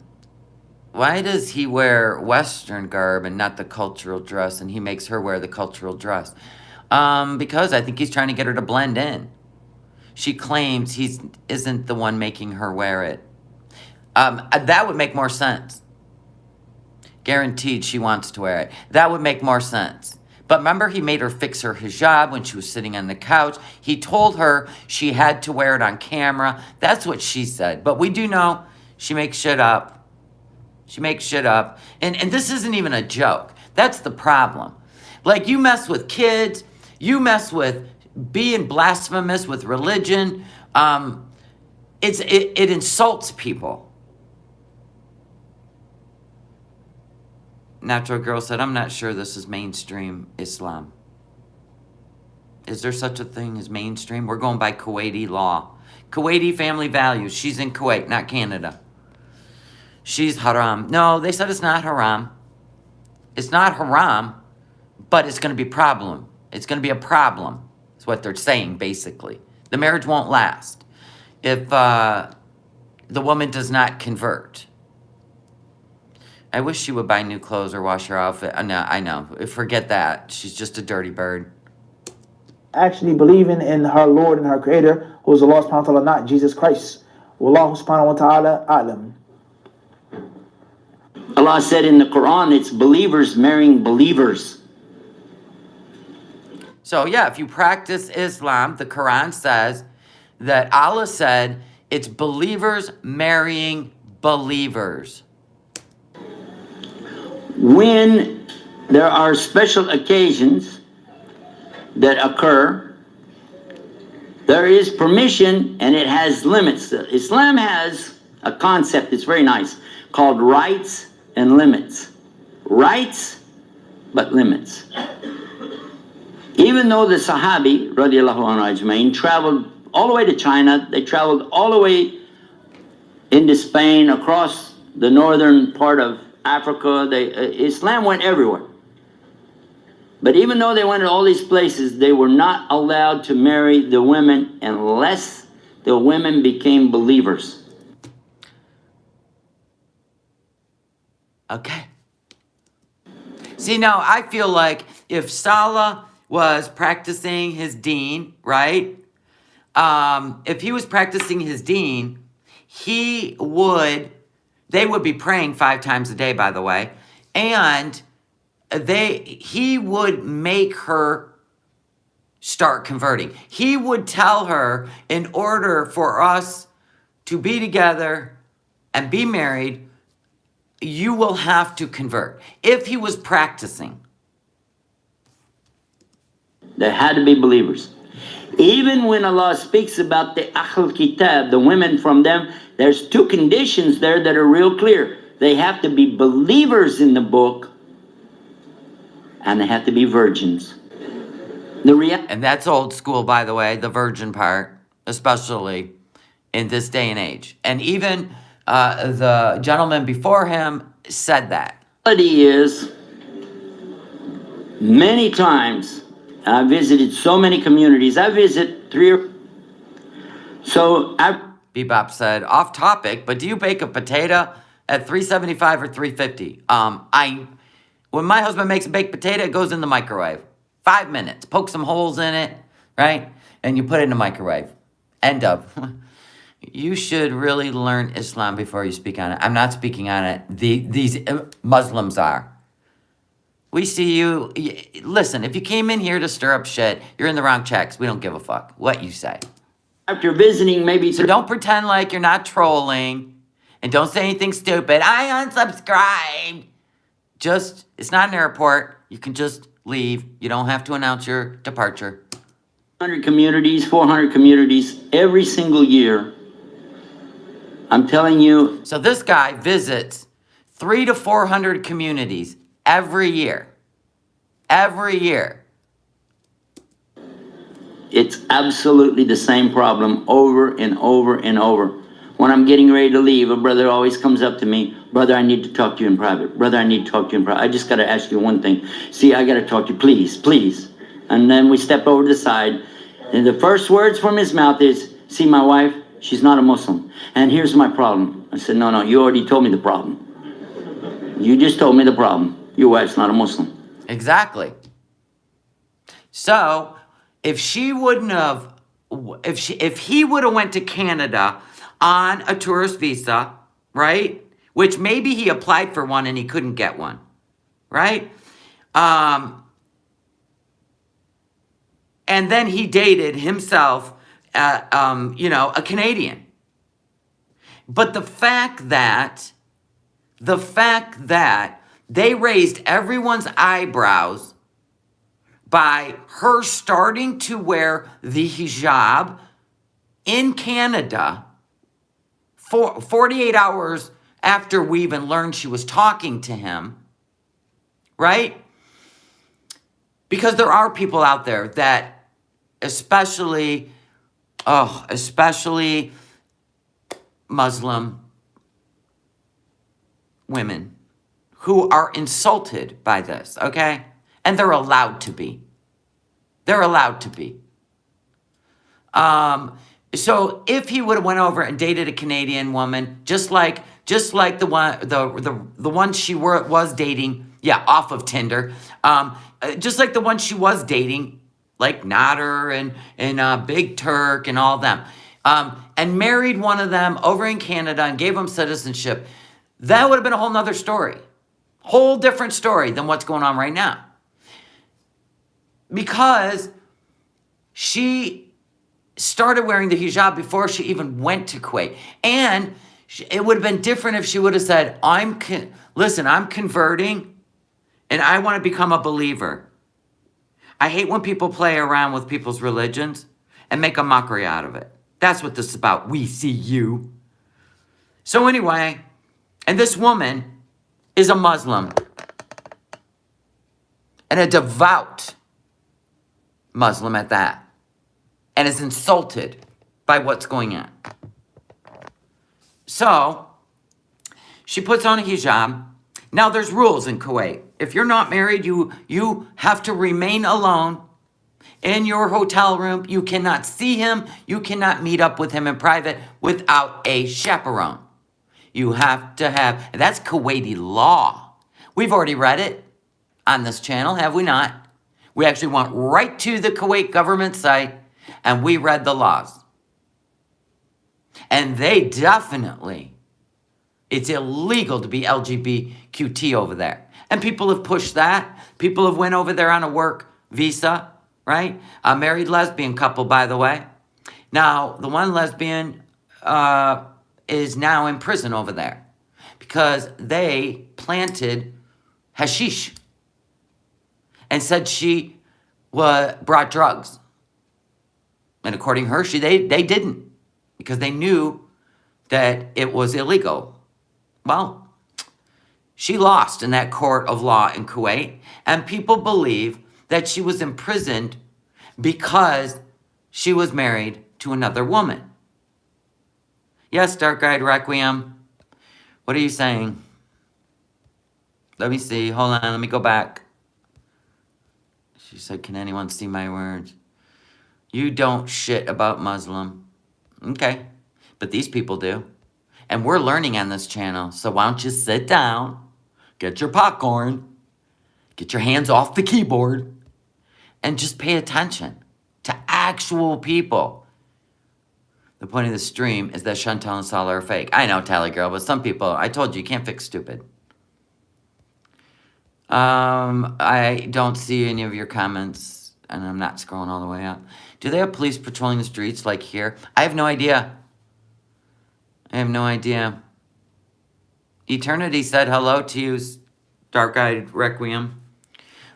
Why does he wear Western garb and not the cultural dress, and he makes her wear the cultural dress? Because I think he's trying to get her to blend in. she claims he isn't the one making her wear it. That would make more sense. Guaranteed she wants to wear it. That would make more sense. But remember, he made her fix her hijab when she was sitting on the couch. He told her she had to wear it on camera. That's what she said. But we do know she makes shit up. She makes shit up. And this isn't even a joke. That's the problem. Like, you mess with kids. You mess with being blasphemous with religion. It insults people. Natural Girl said, I'm not sure this is mainstream Islam. Is there such a thing as mainstream? We're going by Kuwaiti law. Kuwaiti family values. She's in Kuwait, not Canada. She's haram. No, they said it's not haram. It's not haram, but it's going to be a problem. It's going to be a problem. That's what they're saying, basically. The marriage won't last if the woman does not convert. I wish she would buy new clothes or wash her outfit. No, I know. Forget that. She's just a dirty bird. Actually believing in her Lord and her Creator, who is Allah subhanahu wa ta'ala, not Jesus Christ. Wallahu subhanahu wa ta'ala a'lam. Allah said in the Quran, it's believers marrying believers. So yeah, if you practice Islam, the Quran says that Allah said it's believers marrying believers. When there are special occasions that occur, there is permission and it has limits. Islam has a concept that's very nice called rights and limits. Rights, but limits. Even though the Sahabi, radiallahu anhu ajmain, traveled all the way to China, they traveled all the way into Spain, across the northern part of Africa, Islam went everywhere. But even though they went to all these places, they were not allowed to marry the women unless the women became believers. Okay. See, now I feel like if Salah was practicing his deen, right? If he was practicing his deen, they would be praying 5 times a day, by the way, and he would make her start converting. He would tell her, in order for us to be together and be married, you will have to convert. If he was practicing. They had to be believers. Even when Allah speaks about the Ahl Kitab, the women from them, there's 2 conditions there that are real clear. They have to be believers in the book, and they have to be virgins. And that's old school, by the way, the virgin part, especially in this day and age. And even the gentleman before him said that. The reality is, many times, I visited so many communities. I visit 3 or... So Bebop said, off topic, but do you bake a potato at 375 or 350? When my husband makes a baked potato, it goes in the microwave. 5 minutes. Poke some holes in it, right? And you put it in the microwave. End of. You should really learn Islam before you speak on it. I'm not speaking on it. These Muslims are. We see you. Listen, if you came in here to stir up shit, you're in the wrong checks. We don't give a fuck what you say. After visiting maybe... So don't pretend like you're not trolling. And don't say anything stupid. I unsubscribed. It's not an airport. You can just leave. You don't have to announce your departure. 100 communities, 400 communities, every single year. I'm telling you. So this guy visits 300 to 400 communities every year. Every year. It's absolutely the same problem over and over and over. When I'm getting ready to leave, a brother always comes up to me, brother, I need to talk to you in private. Brother, I need to talk to you in private. I just got to ask you one thing. See, I got to talk to you, please, please. And then we step over to the side, and the first words from his mouth is, see, my wife, she's not a Muslim. And here's my problem. I said, no, you already told me the problem. You just told me the problem. Your wife's not a Muslim. Exactly. So, if she wouldn't have if he would have went to Canada on a tourist visa, right? Which maybe he applied for one and he couldn't get one, right? And then he dated himself, a Canadian. But the fact that they raised everyone's eyebrows by her starting to wear the hijab in Canada 48 hours after we even learned she was talking to him, right? Because there are people out there that especially Muslim women who are insulted by this, okay? And they're allowed to be. They're allowed to be. So if he would have went over and dated a Canadian woman, just like the one she was dating, off of Tinder, just like the one she was dating, like Nader and Big Turk and all them, and married one of them over in Canada and gave them citizenship, that would have been a whole nother story. Whole different story than what's going on right now. Because she started wearing the hijab before she even went to Kuwait. And it would have been different if she would have said, I'm converting and I want to become a believer. I hate when people play around with people's religions and make a mockery out of it. That's what this is about. We see you. So anyway, and this woman is a Muslim and a devout Muslim at that, and is insulted by what's going on. So she puts on a hijab. Now there's rules in Kuwait. If you're not married, you have to remain alone in your hotel room. You cannot see him. You cannot meet up with him in private without a chaperone. You have to have, that's Kuwaiti law. We've already read it on this channel, have we not? We actually went right to the Kuwait government site and we read the laws. And they definitely, it's illegal to be LGBTQT over there. And people have pushed that. People have went over there on a work visa, right? A married lesbian couple, by the way. Now, the one lesbian is now in prison over there because they planted hashish and said she brought drugs. And according to her, they didn't because they knew that it was illegal. Well, she lost in that court of law in Kuwait, and people believe that she was imprisoned because she was married to another woman. Yes, Dark Eyed Requiem. What are you saying? Let me see. Hold on. Let me go back. She said, can anyone see my words? You don't shit about Muslim. Okay. But these people do. And we're learning on this channel. So why don't you sit down, get your popcorn, get your hands off the keyboard, and just pay attention to actual people. The point of the stream is that Chantal and Salah are fake. I know, Tally Girl, but some people, I told you can't fix stupid. I don't see any of your comments, and I'm not scrolling all the way up. Do they have police patrolling the streets like here? I have no idea. I have no idea. Eternity said hello to you, Dark-Eyed Requiem.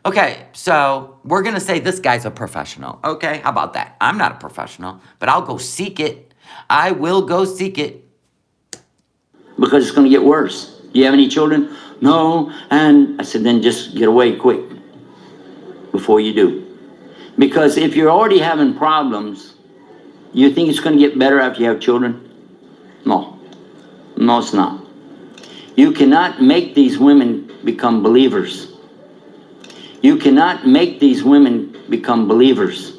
Okay, so we're going to say this guy's a professional. Okay, how about that? I'm not a professional, but I'll go seek it. I will go seek it. Because it's going to get worse. You have any children? No. And I said, then just get away quick before you do. Because if you're already having problems, you think it's going to get better after you have children? No. No, it's not. You cannot make these women become believers. You cannot make these women become believers.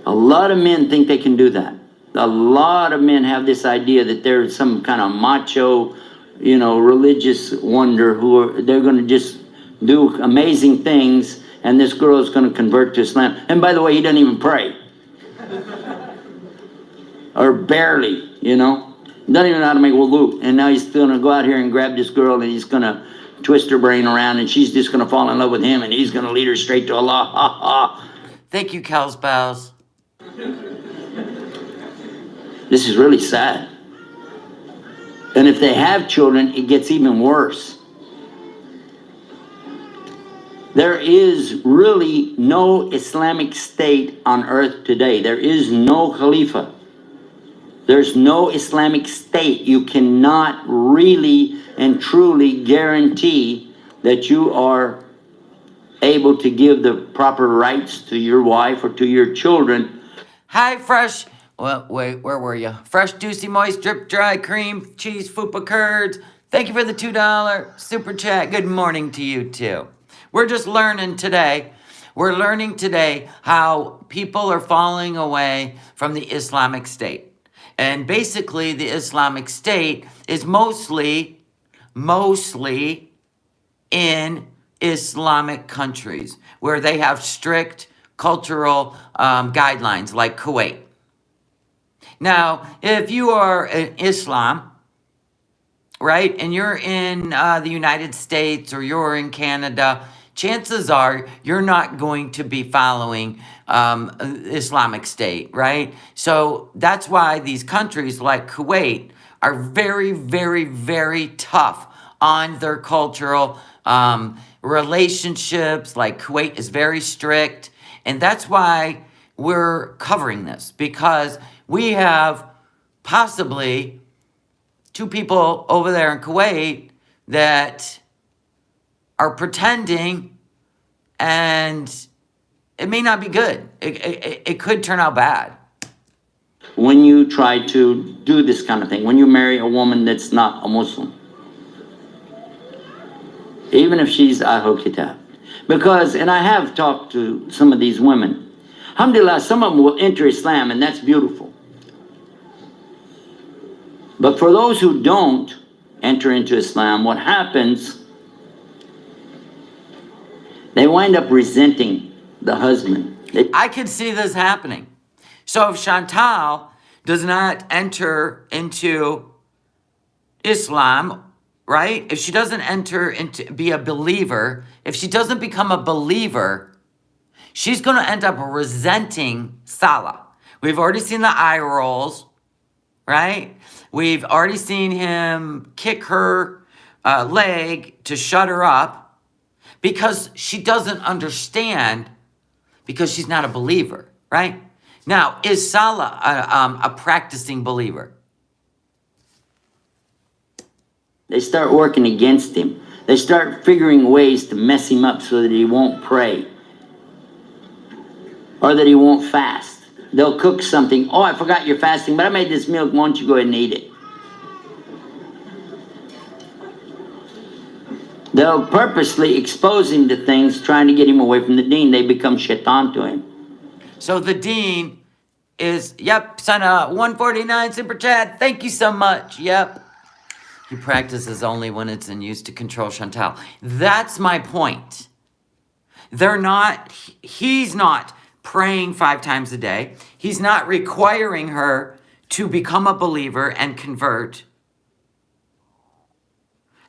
A lot of men think they can do that. A lot of men have this idea that they're some kind of macho, religious wonder they're going to just do amazing things, and this girl is going to convert to Islam. And by the way, he doesn't even pray. Or barely, you know. Doesn't even know how to make wudu. And now he's gonna go out here and grab this girl and he's gonna twist her brain around and she's just gonna fall in love with him and he's gonna lead her straight to Allah. Ha ha. Thank you, Kelsbows. This is really sad. And if they have children, it gets even worse. There is really no Islamic state on earth today. There is no Khalifa. There's no Islamic state. You cannot really and truly guarantee that you are able to give the proper rights to your wife or to your children. Hi, Fresh. Well, wait, where were you? Fresh, juicy, moist, drip, dry, cream, cheese, fupa curds. Thank you for the $2 super chat. Good morning to you, too. We're just learning today. We're learning today how people are falling away from the Islamic State. And basically, the Islamic State is mostly in Islamic countries where they have strict cultural guidelines like Kuwait. Now, if you are in Islam, right, and you're in the United States or you're in Canada, chances are you're not going to be following Islamic State, right? So that's why these countries like Kuwait are very, very, very tough on their cultural relationships. Like Kuwait is very strict. And that's why we're covering this, because we have possibly 2 people over there in Kuwait that are pretending, and it may not be good. It could turn out bad. When you try to do this kind of thing, when you marry a woman that's not a Muslim, even if she's Ahlul Kitab. Because, and I have talked to some of these women, alhamdulillah, some of them will enter Islam, and that's beautiful. But for those who don't enter into Islam, what happens, they wind up resenting the husband. I could see this happening. So if Chantal does not enter into Islam, right? If she doesn't enter into be a believer, if she doesn't become a believer, she's going to end up resenting Salah. We've already seen the eye rolls, right? We've already seen him kick her leg to shut her up because she doesn't understand, because she's not a believer, right? Now, is Salah a practicing believer? They start working against him. They start figuring ways to mess him up so that he won't pray or that he won't fast. They'll cook something. Oh, I forgot you're fasting, but I made this milk. Why don't you go ahead and eat it? They'll purposely expose him to things, trying to get him away from the deen. They become shaitan to him. So the deen is, yep, sent a 149 super chat. Thank you so much. Yep. He practices only when it's in use to control Chantal. That's my point. He's not praying 5 times a day. He's not requiring her to become a believer and convert.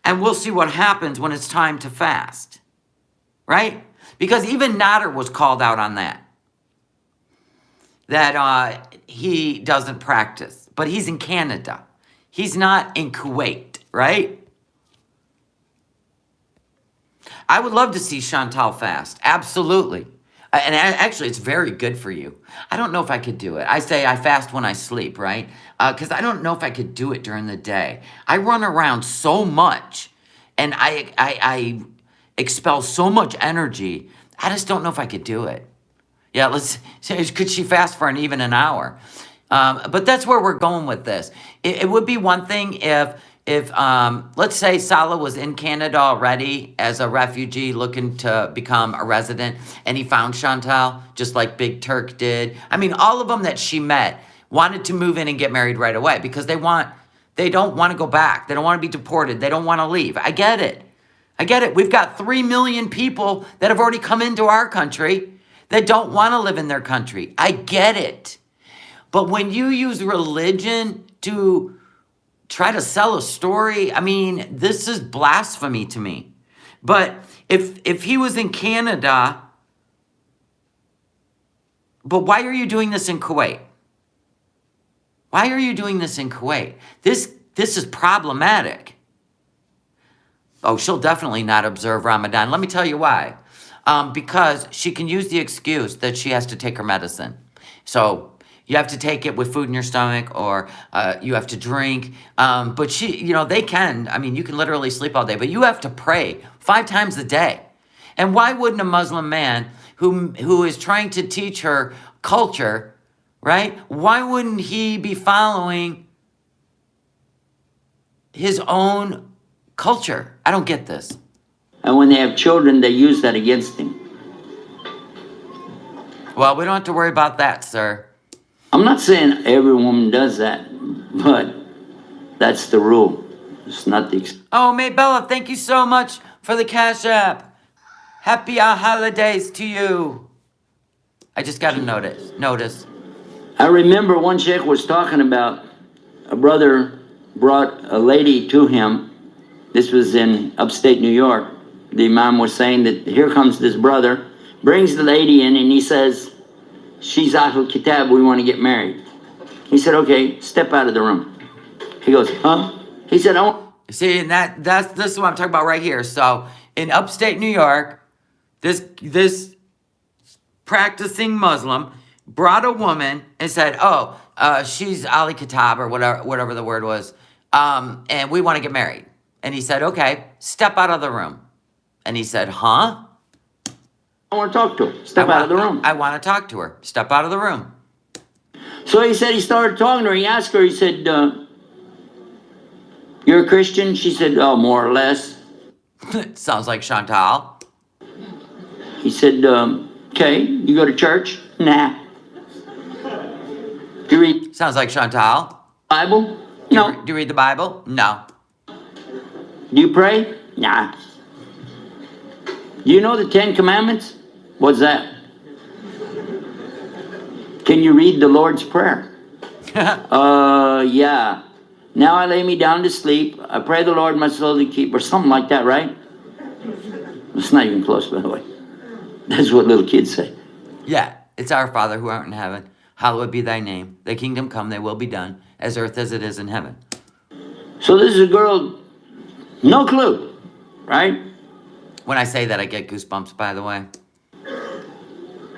And we'll see what happens when it's time to fast, right? Because even Nader was called out on that he doesn't practice. But he's in Canada. He's not in Kuwait, right? I would love to see Chantal fast. Absolutely. And actually, it's very good for you. I don't know if I could do it. I say I fast when I sleep, right? Because I don't know if I could do it during the day. I run around so much, and I expel so much energy. I just don't know if I could do it. Yeah, could she fast for even an hour? But that's where we're going with this. It would be one thing if let's say Salah was in Canada already as a refugee looking to become a resident, and he found Chantal, just like Big Turk did. I mean, all of them that she met wanted to move in and get married right away because they don't want to go back. They don't want to be deported. They don't want to leave. I get it. We've got 3 million people that have already come into our country that don't want to live in their country. I get it. But when you use religion to try to sell a story, I mean, this is blasphemy to me. But if he was in Canada, but why are you doing this in Kuwait? Why are you doing this in Kuwait? This is problematic. Oh, she'll definitely not observe Ramadan. Let me tell you why. Because she can use the excuse that she has to take her medicine. So you have to take it with food in your stomach, or you have to drink. But they can. I mean, you can literally sleep all day, but you have to pray 5 times a day. And why wouldn't a Muslim man who is trying to teach her culture, right? Why wouldn't he be following his own culture? I don't get this. And when they have children, they use that against him. Well, we don't have to worry about that, sir. I'm not saying every woman does that, but that's the rule. It's not the exception. Oh, Maybella, thank you so much for the Cash App. Happy holidays to you. I just got a notice. I remember one sheikh was talking about a brother brought a lady to him. This was in upstate New York. The imam was saying that here comes this brother, brings the lady in, and he says, she's Ahlul Kitab, we want to get married. He said, okay, step out of the room. He goes, huh? He said, oh. See, and this is what I'm talking about right here. So in upstate New York, this practicing Muslim brought a woman and said, she's Ali Kitab, or whatever the word was, and we want to get married. And he said, okay, step out of the room. And he said, huh? I want to talk to her. Step out of the room. I want to talk to her. Step out of the room. So he said he started talking to her. He asked her, he said, you're a Christian? She said, oh, more or less. Sounds like Chantal. He said, okay, you go to church? Nah. Do you read Sounds like Chantal. Bible? No. Do you read the Bible? No. Do you pray? Nah. Do you know the 10 Commandments? What's that? Can you read the Lord's Prayer? Yeah. Now I lay me down to sleep. I pray the Lord my soul to keep, or something like that, right? It's not even close, by the way. That's what little kids say. Yeah, it's our Father who art in heaven. Hallowed be thy name. Thy kingdom come, thy will be done, as earth as it is in heaven. So this is a girl, no clue, right? When I say that, I get goosebumps, by the way.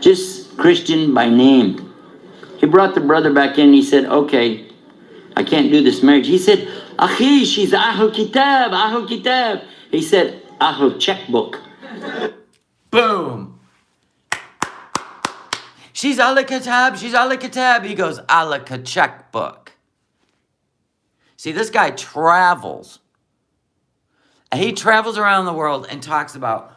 Just Christian by name. He brought the brother back in. He said, okay, I can't do this marriage. He said, Akhi, she's Ahlul Kitab, Ahlul Kitab. He said, Ahlul Checkbook. Boom. She's Ahlul Kitab, she's Ahlul Kitab. He goes, Ahlul Checkbook. See, this guy travels. He travels around the world and talks about,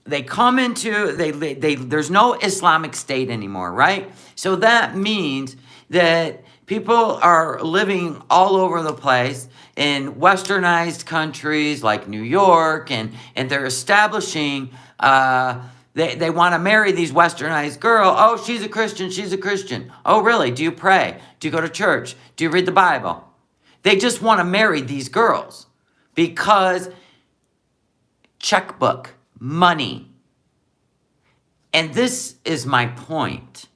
there's no Islamic State anymore, right? So that means that people are living all over the place in westernized countries like New York, and they're establishing, they want to marry these westernized girl. Oh, she's a Christian, she's a Christian. Oh, really? Do you pray? Do you go to church? Do you read the Bible? They just want to marry these girls because checkbook, money. And this is my point.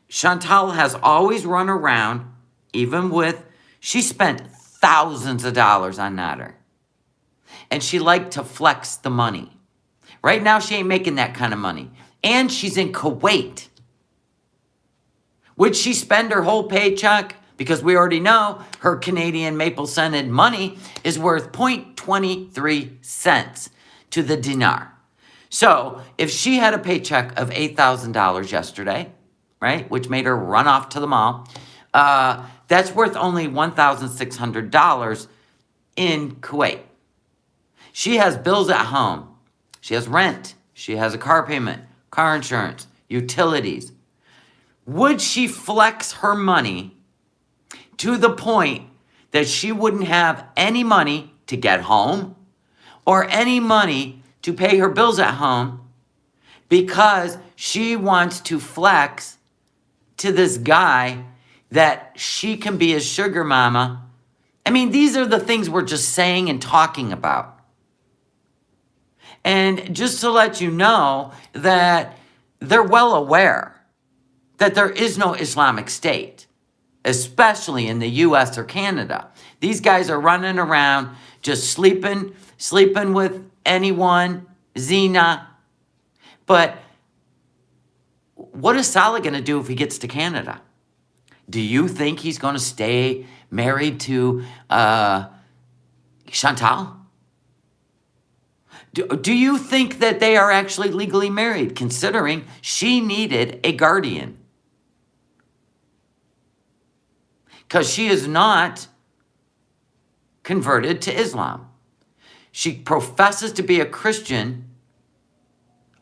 Chantal has always run around, even with, she spent thousands of dollars on Nader. And she liked to flex the money. Right now, she ain't making that kind of money. And she's in Kuwait. Would she spend her whole paycheck? Because we already know her Canadian maple-scented money is worth 0.23 cents to the dinar. So if she had a paycheck of $8,000 yesterday, right, which made her run off to the mall, that's worth only $1,600 in Kuwait. She has bills at home. She has rent. She has a car payment, car insurance, utilities. Would she flex her money to the point that she wouldn't have any money to get home or any money to pay her bills at home because she wants to flex to this guy that she can be his sugar mama. I mean, these are the things we're just saying and talking about. And just to let you know that they're well aware that there is no Islamic State, especially in the US or Canada. These guys are running around just sleeping with anyone, zina. But what is Salah going to do if he gets to Canada? Do you think he's going to stay married to Chantal? Do you think that they are actually legally married, considering she needed a guardian? Because she is not converted to Islam. She professes to be a Christian.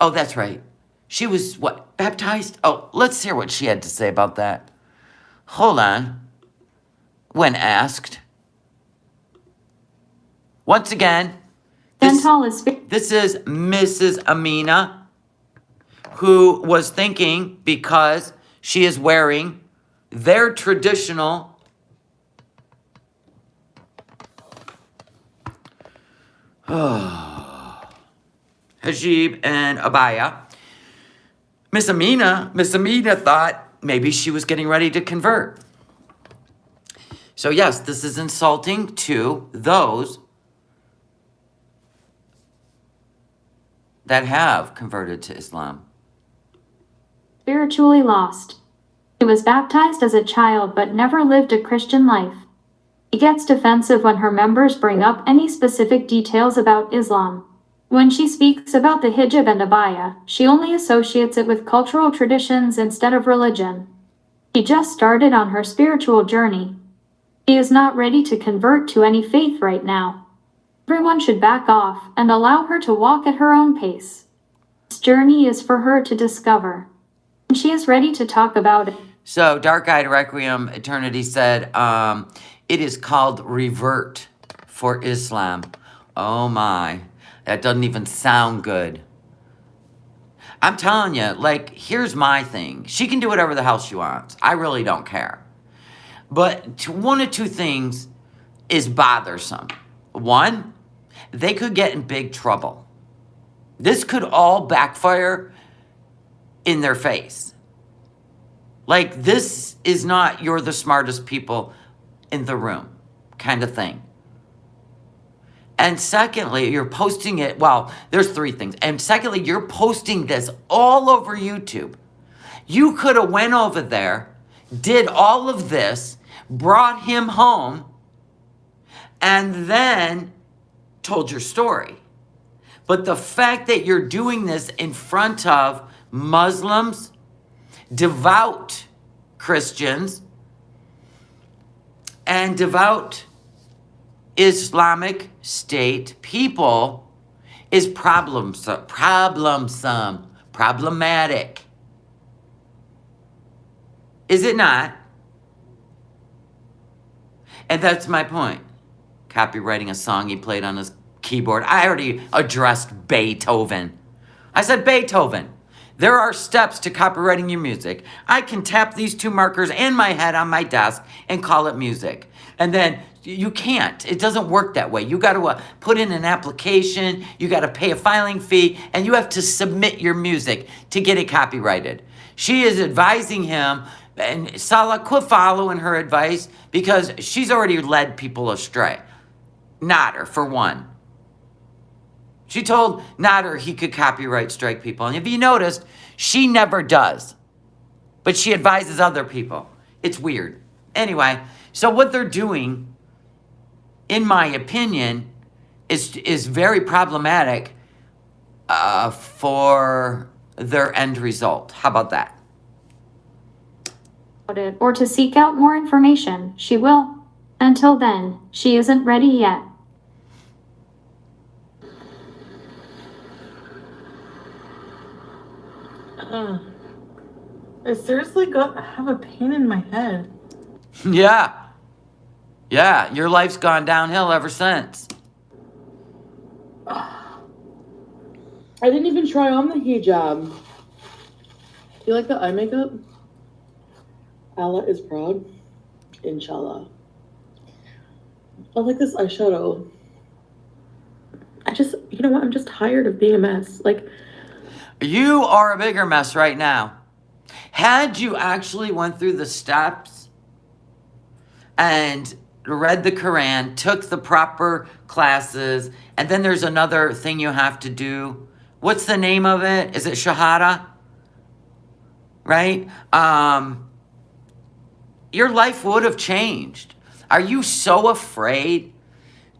Oh, that's right. She was, what, baptized? Oh, let's hear what she had to say about that. Hold on. When asked. Once again, Chantal is this is Mrs. Amina, who was thinking because she is wearing their traditional hijab and abaya. Miss Amina thought maybe she was getting ready to convert. So yes, this is insulting to those that have converted to Islam. spiritually lost. He was baptized as a child but never lived a Christian life. He gets defensive when her members bring up any specific details about Islam. When she speaks about the hijab and abaya, she only associates it with cultural traditions instead of religion. She just started on her spiritual journey. She is not ready to convert to any faith right now. Everyone should back off and allow her to walk at her own pace. This journey is for her to discover. And she is ready to talk about it. So Dark Eyed Requiem Eternity said, it is called revert for Islam. Oh my, that doesn't even sound good. I'm telling you, like, here's my thing. She can do whatever the hell she wants. I really don't care. But one of two things is bothersome. One, they could get in big trouble. This could all backfire in their face. Like, this is not you're the smartest people in the room kind of thing. And secondly, you're posting it, well, there's three things. And secondly, you're posting this all over YouTube. You could have went over there, did all of this, brought him home, and then told your story. But the fact that you're doing this in front of Muslims, devout Christians, and devout Islamic State people is problematic. Is it not? And that's my point. Copywriting a song he played on his keyboard. I already addressed Beethoven. I said Beethoven. There are steps to copywriting your music. I can tap these two markers and my head on my desk and call it music. And then you can't. It doesn't work that way. You got to put in an application. You got to pay a filing fee. And you have to submit your music to get it copyrighted. She is advising him. And Salah, quit following her advice because she's already led people astray. Nader, for one. She told Nader he could copyright strike people. And if you noticed, she never does. But she advises other people. It's weird. Anyway, so what they're doing, in my opinion, is very problematic for their end result. How about that? It or to seek out more information. She will. Until then, she isn't ready yet. I seriously have a pain in my head. Yeah. Yeah, your life's gone downhill ever since. I didn't even try on the hijab. Do you like the eye makeup? Allah is proud. Inshallah. I like this eyeshadow. You know what? I'm just tired of being a mess. Like, You are a bigger mess right now. Had you actually went through the steps and read the Quran, took the proper classes, and then there's another thing you have to do. What's the name of it? Is it Shahada? Right? Your life would have changed. Are you so afraid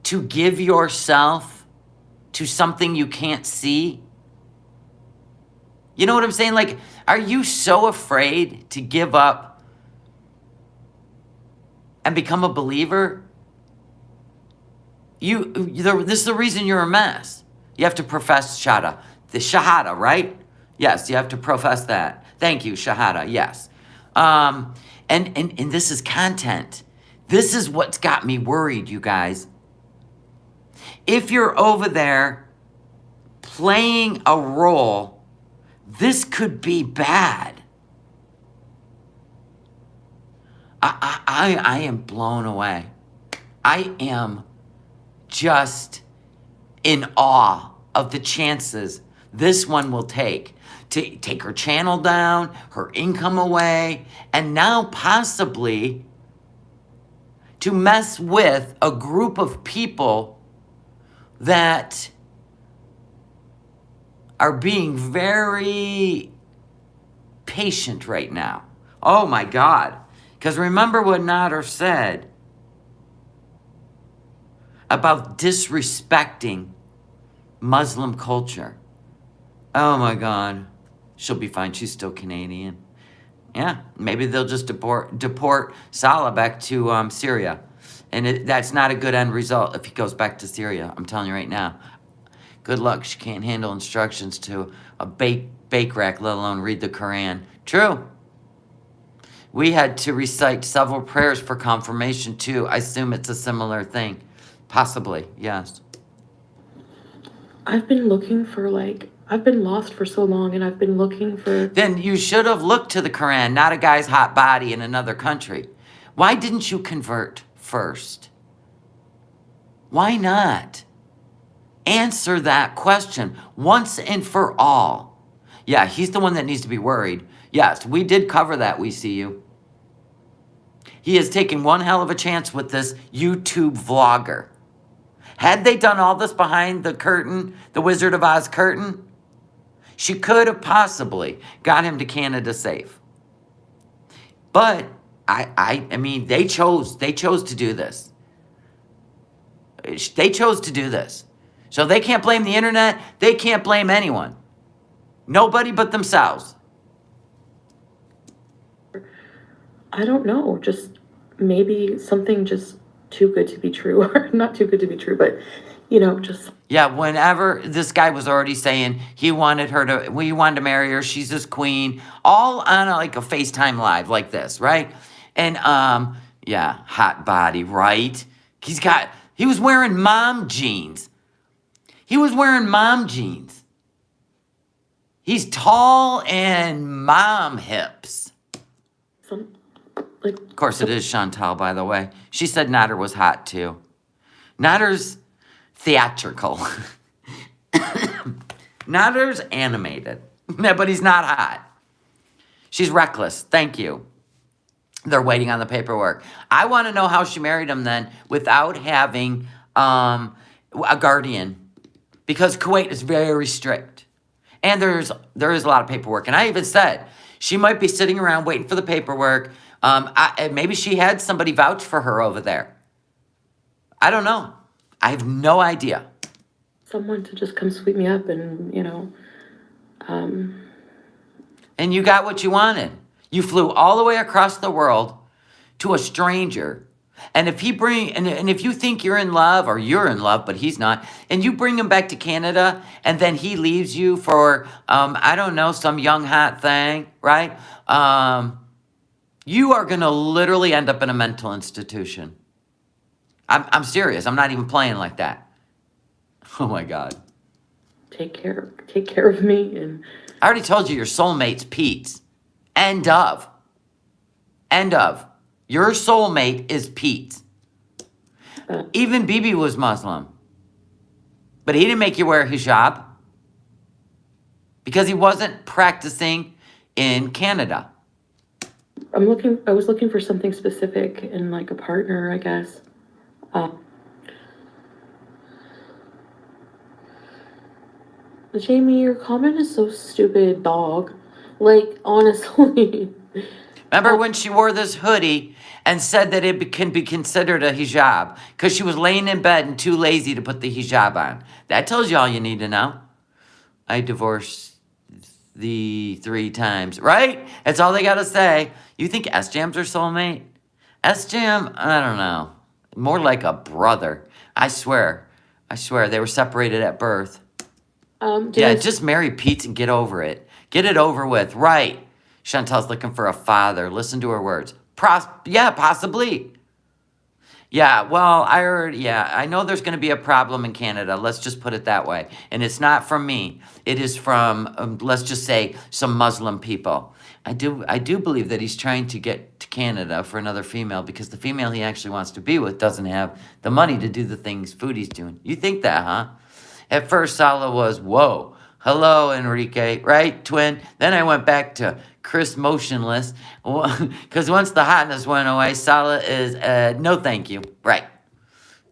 to give yourself to something you can't see? You know what I'm saying? Like, are you so afraid to give up and become a believer? This is the reason you're a mess. You have to profess the Shahada, right? Yes, you have to profess that. Thank you, Shahada, yes. And this is content. This is what's got me worried, you guys. If you're over there playing a role, this could be bad. I am blown away. I am just in awe of the chances this one will take to take her channel down, her income away, and now possibly to mess with a group of people that are being very patient right now. Oh my God. Because remember what Nader said about disrespecting Muslim culture. Oh my God. She'll be fine. She's still Canadian. Yeah, maybe they'll just deport Salah back to Syria. And that's not a good end result if he goes back to Syria. I'm telling you right now. Good luck. She can't handle instructions to a bake rack, let alone read the Quran. True. We had to recite several prayers for confirmation too. I assume it's a similar thing. Possibly, yes. I've been lost for so long, and I've been looking for... Then you should have looked to the Quran, not a guy's hot body in another country. Why didn't you convert first? Why not? Answer that question once and for all. Yeah, he's the one that needs to be worried. Yes, we did cover that, we see you. He has taken one hell of a chance with this YouTube vlogger. Had they done all this behind the curtain, the Wizard of Oz curtain, she could have possibly got him to Canada safe. But I mean, they chose to do this. They chose to do this. So they can't blame the internet. They can't blame anyone. Nobody but themselves. I don't know, just maybe something just too good to be true, or not too good to be true, but, you know, just... Yeah, whenever this guy was already saying we wanted to marry her, she's his queen, all on a FaceTime live like this, right? And, yeah, hot body, right? He was wearing mom jeans. He's tall and mom hips. Of course, it is Chantal, by the way. She said Nader was hot, too. Nader's theatrical. Nader's animated. But he's not hot. She's reckless. Thank you. They're waiting on the paperwork. I want to know how she married him then without having a guardian. Because Kuwait is very strict. And there is a lot of paperwork. And I even said she might be sitting around waiting for the paperwork. Maybe she had somebody vouch for her over there. I don't know. I have no idea. Someone to just come sweep me up and, you know, And you got what you wanted. You flew all the way across the world to a stranger. And if if you think you're in love, or you're in love, but he's not, and you bring him back to Canada, and then he leaves you for, I don't know, some young hot thing, right? You are going to literally end up in a mental institution. I'm serious. I'm not even playing like that. Oh my God. take care of me. And I already told you your soulmate's Pete. End of. End of. Your soulmate is Pete. Even Bibi was Muslim. But he didn't make you wear a hijab because he wasn't practicing in Canada. I was looking for something specific in like a partner, I guess. Jamie, your comment is so stupid, dog. Like, honestly. Remember when she wore this hoodie and said that it can be considered a hijab because she was laying in bed and too lazy to put the hijab on? That tells you all you need to know. I divorced the 3 times, right? That's all they got to say. You think S-Jam's her soulmate? S-Jam, I don't know. More like a brother. I swear. They were separated at birth. Yeah, just marry Pete and get over it. Get it over with. Right. Chantel's looking for a father. Listen to her words. Yeah, possibly. Yeah, well, I know there's going to be a problem in Canada. Let's just put it that way. And it's not from me. It is from, let's just say, some Muslim people. I do believe that he's trying to get to Canada for another female because the female he actually wants to be with doesn't have the money to do the things Foodie's doing. You think that, huh? At first, Salah was, whoa, hello, Enrique, right, twin? Then I went back to Chris Motionless, because once the hotness went away, Salah is, no thank you, right.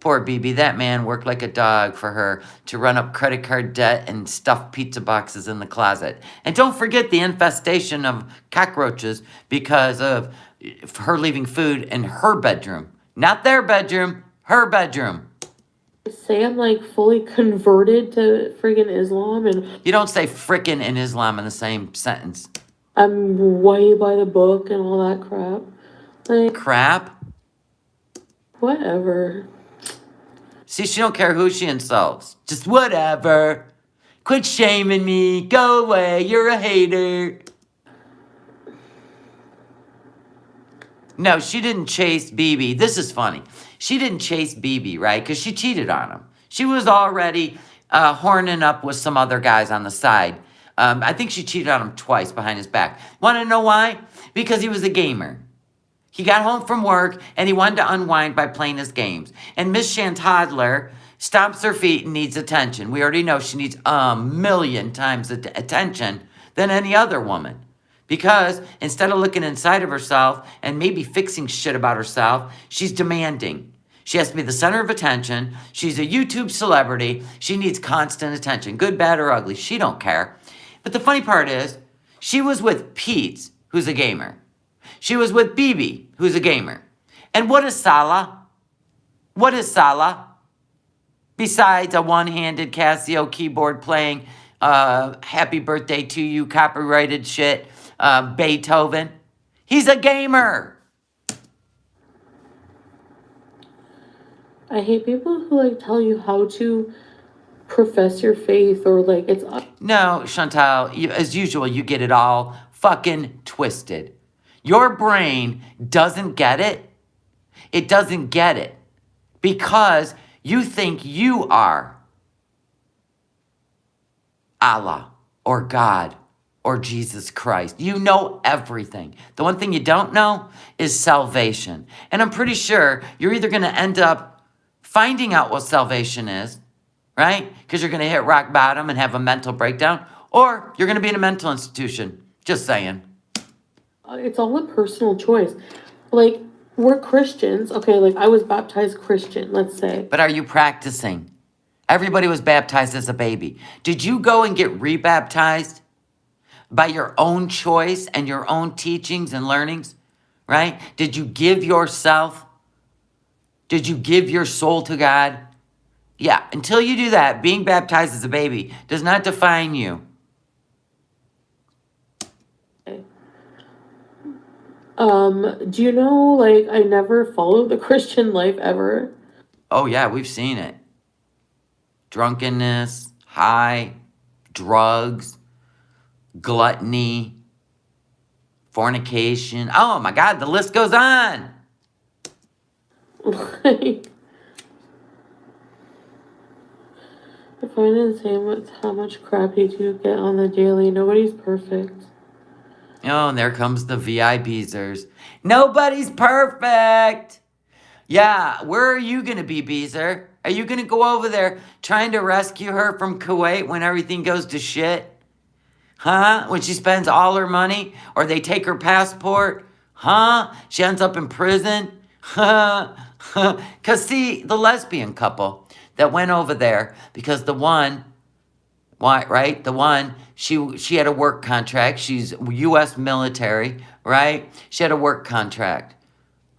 Poor Bibi, that man worked like a dog for her to run up credit card debt and stuff pizza boxes in the closet. And don't forget the infestation of cockroaches because of her leaving food in her bedroom. Not their bedroom, her bedroom. Say I'm like fully converted to friggin' Islam and You don't say frickin' and Islam in the same sentence. I'm way by the book and all that crap. Like, Crap? whatever. See, she don't care who she insults. Just whatever. Quit shaming me. Go away. You're a hater. No, she didn't chase Bibi. This is funny. She didn't chase Bibi, right? Because she cheated on him. She was already horning up with some other guys on the side. I think she cheated on him twice behind his back. Want to know why? Because he was a gamer. He got home from work and he wanted to unwind by playing his games. And Miss Chantadler stomps her feet and needs attention. We already know she needs a million times attention than any other woman. Because instead of looking inside of herself and maybe fixing shit about herself, she's demanding. She has to be the center of attention. She's a YouTube celebrity. She needs constant attention, good, bad, or ugly. She don't care. But the funny part is, she was with Pete, who's a gamer. She was with Bibi, who's a gamer. And what is Salah? What is Salah? Besides a one-handed Casio keyboard playing Happy Birthday to You copyrighted shit, Beethoven. He's a gamer. I hate people who like tell you how to profess your faith or like it's No, Chantal, as usual, you get it all fucking twisted. Your brain doesn't get it. It doesn't get it because you think you are Allah or God or Jesus Christ. You know everything. The one thing you don't know is salvation. And I'm pretty sure you're either going to end up finding out what salvation is, right? Because you're going to hit rock bottom and have a mental breakdown, or you're going to be in a mental institution. Just saying. it's all a personal choice. Like, we're Christians. Okay, like I was baptized Christian, let's say. But are you practicing? Everybody was baptized as a baby. Did you go and get rebaptized by your own choice and your own teachings and learnings, right? Did you give yourself? Did you give your soul to God? Yeah, until you do that, being baptized as a baby does not define you. Do you know, like, I never followed the Christian life ever. Oh yeah, we've seen it. Drunkenness, high, drugs, gluttony, fornication. Oh my God, the list goes on. Like, I find it insane with how much crap you do get on the daily. Nobody's perfect. Oh, and there comes the VIPzers. Nobody's perfect. Yeah, where are you going to be, Beezer? Are you going to go over there trying to rescue her from Kuwait when everything goes to shit? Huh? When she spends all her money? Or they take her passport? Huh? She ends up in prison? Huh? Because, see, the lesbian couple that went over there, because the one, why, right? The one, she had a work contract. She's U.S. military, right? She had a work contract,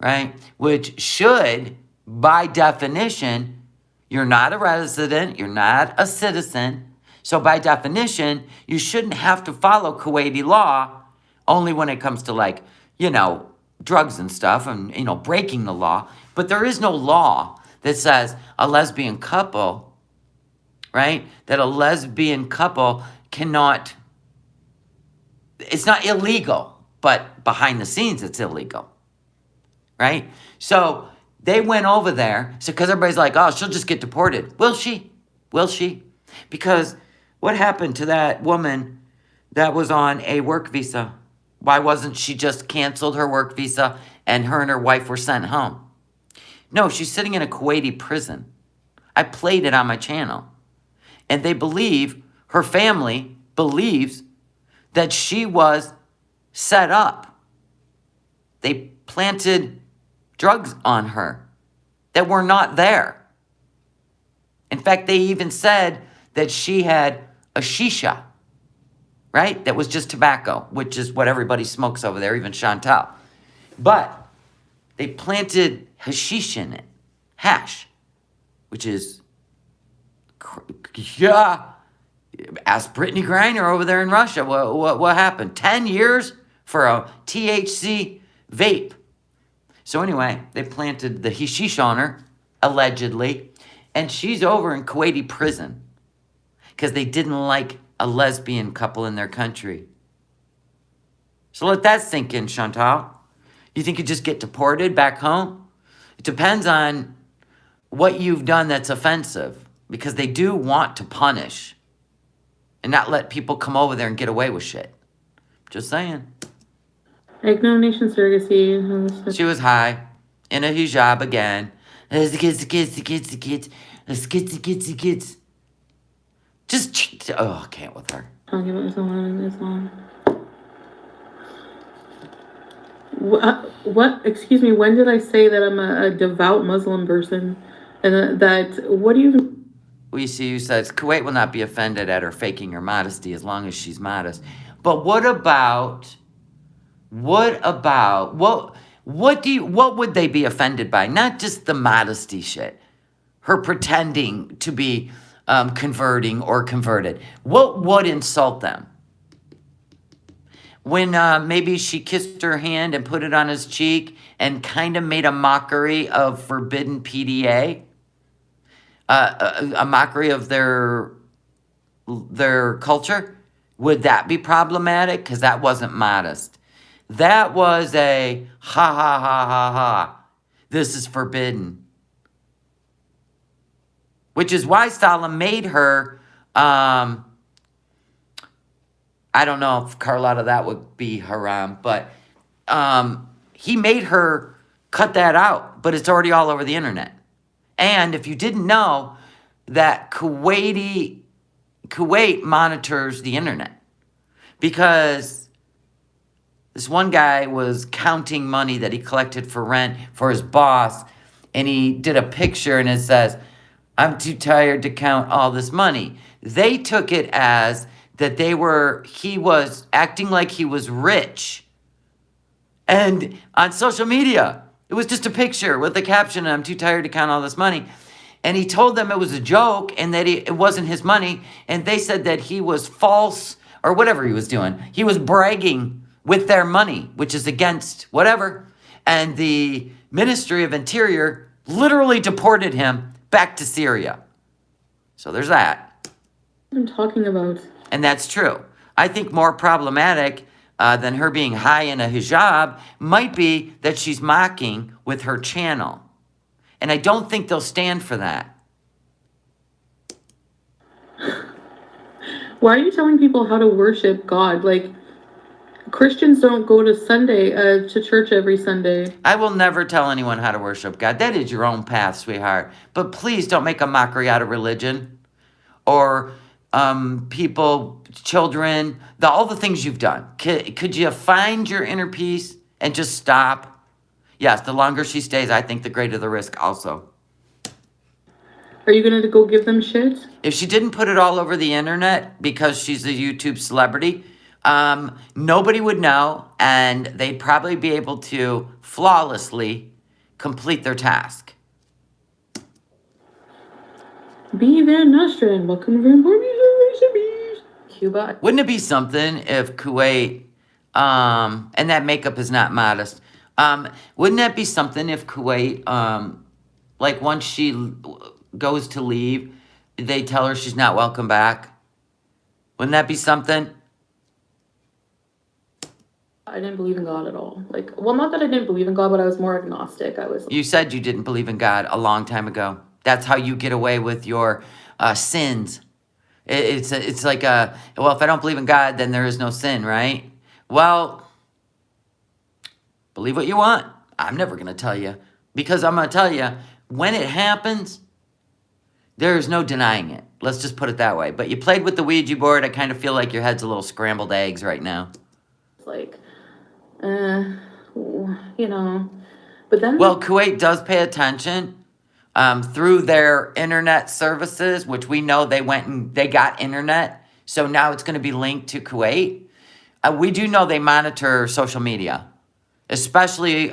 right? Which should, by definition, you're not a resident, you're not a citizen. So by definition, you shouldn't have to follow Kuwaiti law only when it comes to, like, you know, drugs and stuff and, you know, breaking the law. But there is no law that says a lesbian couple, right? That a lesbian couple cannot, it's not illegal, but behind the scenes it's illegal, right? So they went over there, so because everybody's like, oh, she'll just get deported. Will she? Will she? Because what happened to that woman that was on a work visa? Why wasn't she just canceled her work visa and her wife were sent home? No, she's sitting in a Kuwaiti prison. I played it on my channel. And they believe, her family believes, that she was set up. They planted drugs on her that were not there. In fact, they even said that she had a shisha, right? That was just tobacco, which is what everybody smokes over there, even Chantal. But they planted hashish in it, hash, which is, yeah, ask Brittany Griner over there in Russia. What happened? 10 years for a THC vape. So anyway, they planted the hashish on her, allegedly, and she's over in Kuwaiti prison because they didn't like a lesbian couple in their country. So let that sink in, Chantal. You think you just get deported back home? It depends on what you've done that's offensive, because they do want to punish and not let people come over there and get away with shit. Just saying. Nation surrogacy. She was high in a hijab again. The kids. Just, oh, I can't with her. Talking about someone in Islam. What? Excuse me. When did I say that I'm a devout Muslim person? And what do you? We see you says Kuwait will not be offended at her faking her modesty as long as she's modest. But what would they be offended by? Not just the modesty shit. Her pretending to be converting or converted. What would insult them? When maybe she kissed her hand and put it on his cheek and kind of made a mockery of forbidden PDA, a mockery of their culture, would that be problematic? Because that wasn't modest. That was a ha ha ha ha ha. This is forbidden. Which is why Stalin made her, I don't know if Carlotta that would be haram, but he made her cut that out, but it's already all over the internet. And if you didn't know that Kuwait monitors the internet, because this one guy was counting money that he collected for rent for his boss, and he did a picture and it says, I'm too tired to count all this money. They took it as that he was acting like he was rich. And on social media, it was just a picture with the caption, I'm too tired to count all this money. And he told them it was a joke and that it wasn't his money. And they said that he was false or whatever he was doing. He was bragging with their money, which is against whatever. And the Ministry of Interior literally deported him back to Syria. So there's that. I'm talking about. And that's true. I think more problematic than her being high in a hijab might be that she's mocking with her channel. And I don't think they'll stand for that. Why are you telling people how to worship God? Like, Christians don't go to church every Sunday. I will never tell anyone how to worship God. That is your own path, sweetheart. But please don't make a mockery out of religion or people, children, all the things you've done. Could you find your inner peace and just stop? Yes, the longer she stays, I think the greater the risk also. Are you gonna go give them shit? If she didn't put it all over the internet because she's a YouTube celebrity, nobody would know, and they'd probably be able to flawlessly complete their task. Be Van Nostrand, welcome to Cuba. Wouldn't it be something if Kuwait, and that makeup is not modest, wouldn't that be something if Kuwait, like once she goes to leave, they tell her she's not welcome back? Wouldn't that be something? I didn't believe in God at all. Like, well, not that I didn't believe in God, but I was more agnostic. I was. You said you didn't believe in God a long time ago. That's how you get away with your sins. It's like well, if I don't believe in God, then there is no sin, right? Well, believe what you want. I'm never going to tell you. Because I'm going to tell you, when it happens, there's no denying it. Let's just put it that way. But you played with the Ouija board. I kind of feel like your head's a little scrambled eggs right now. Like, you know, but then. Well, Kuwait does pay attention through their internet services, which we know they went and they got internet. So now it's going to be linked to Kuwait. We do know they monitor social media, especially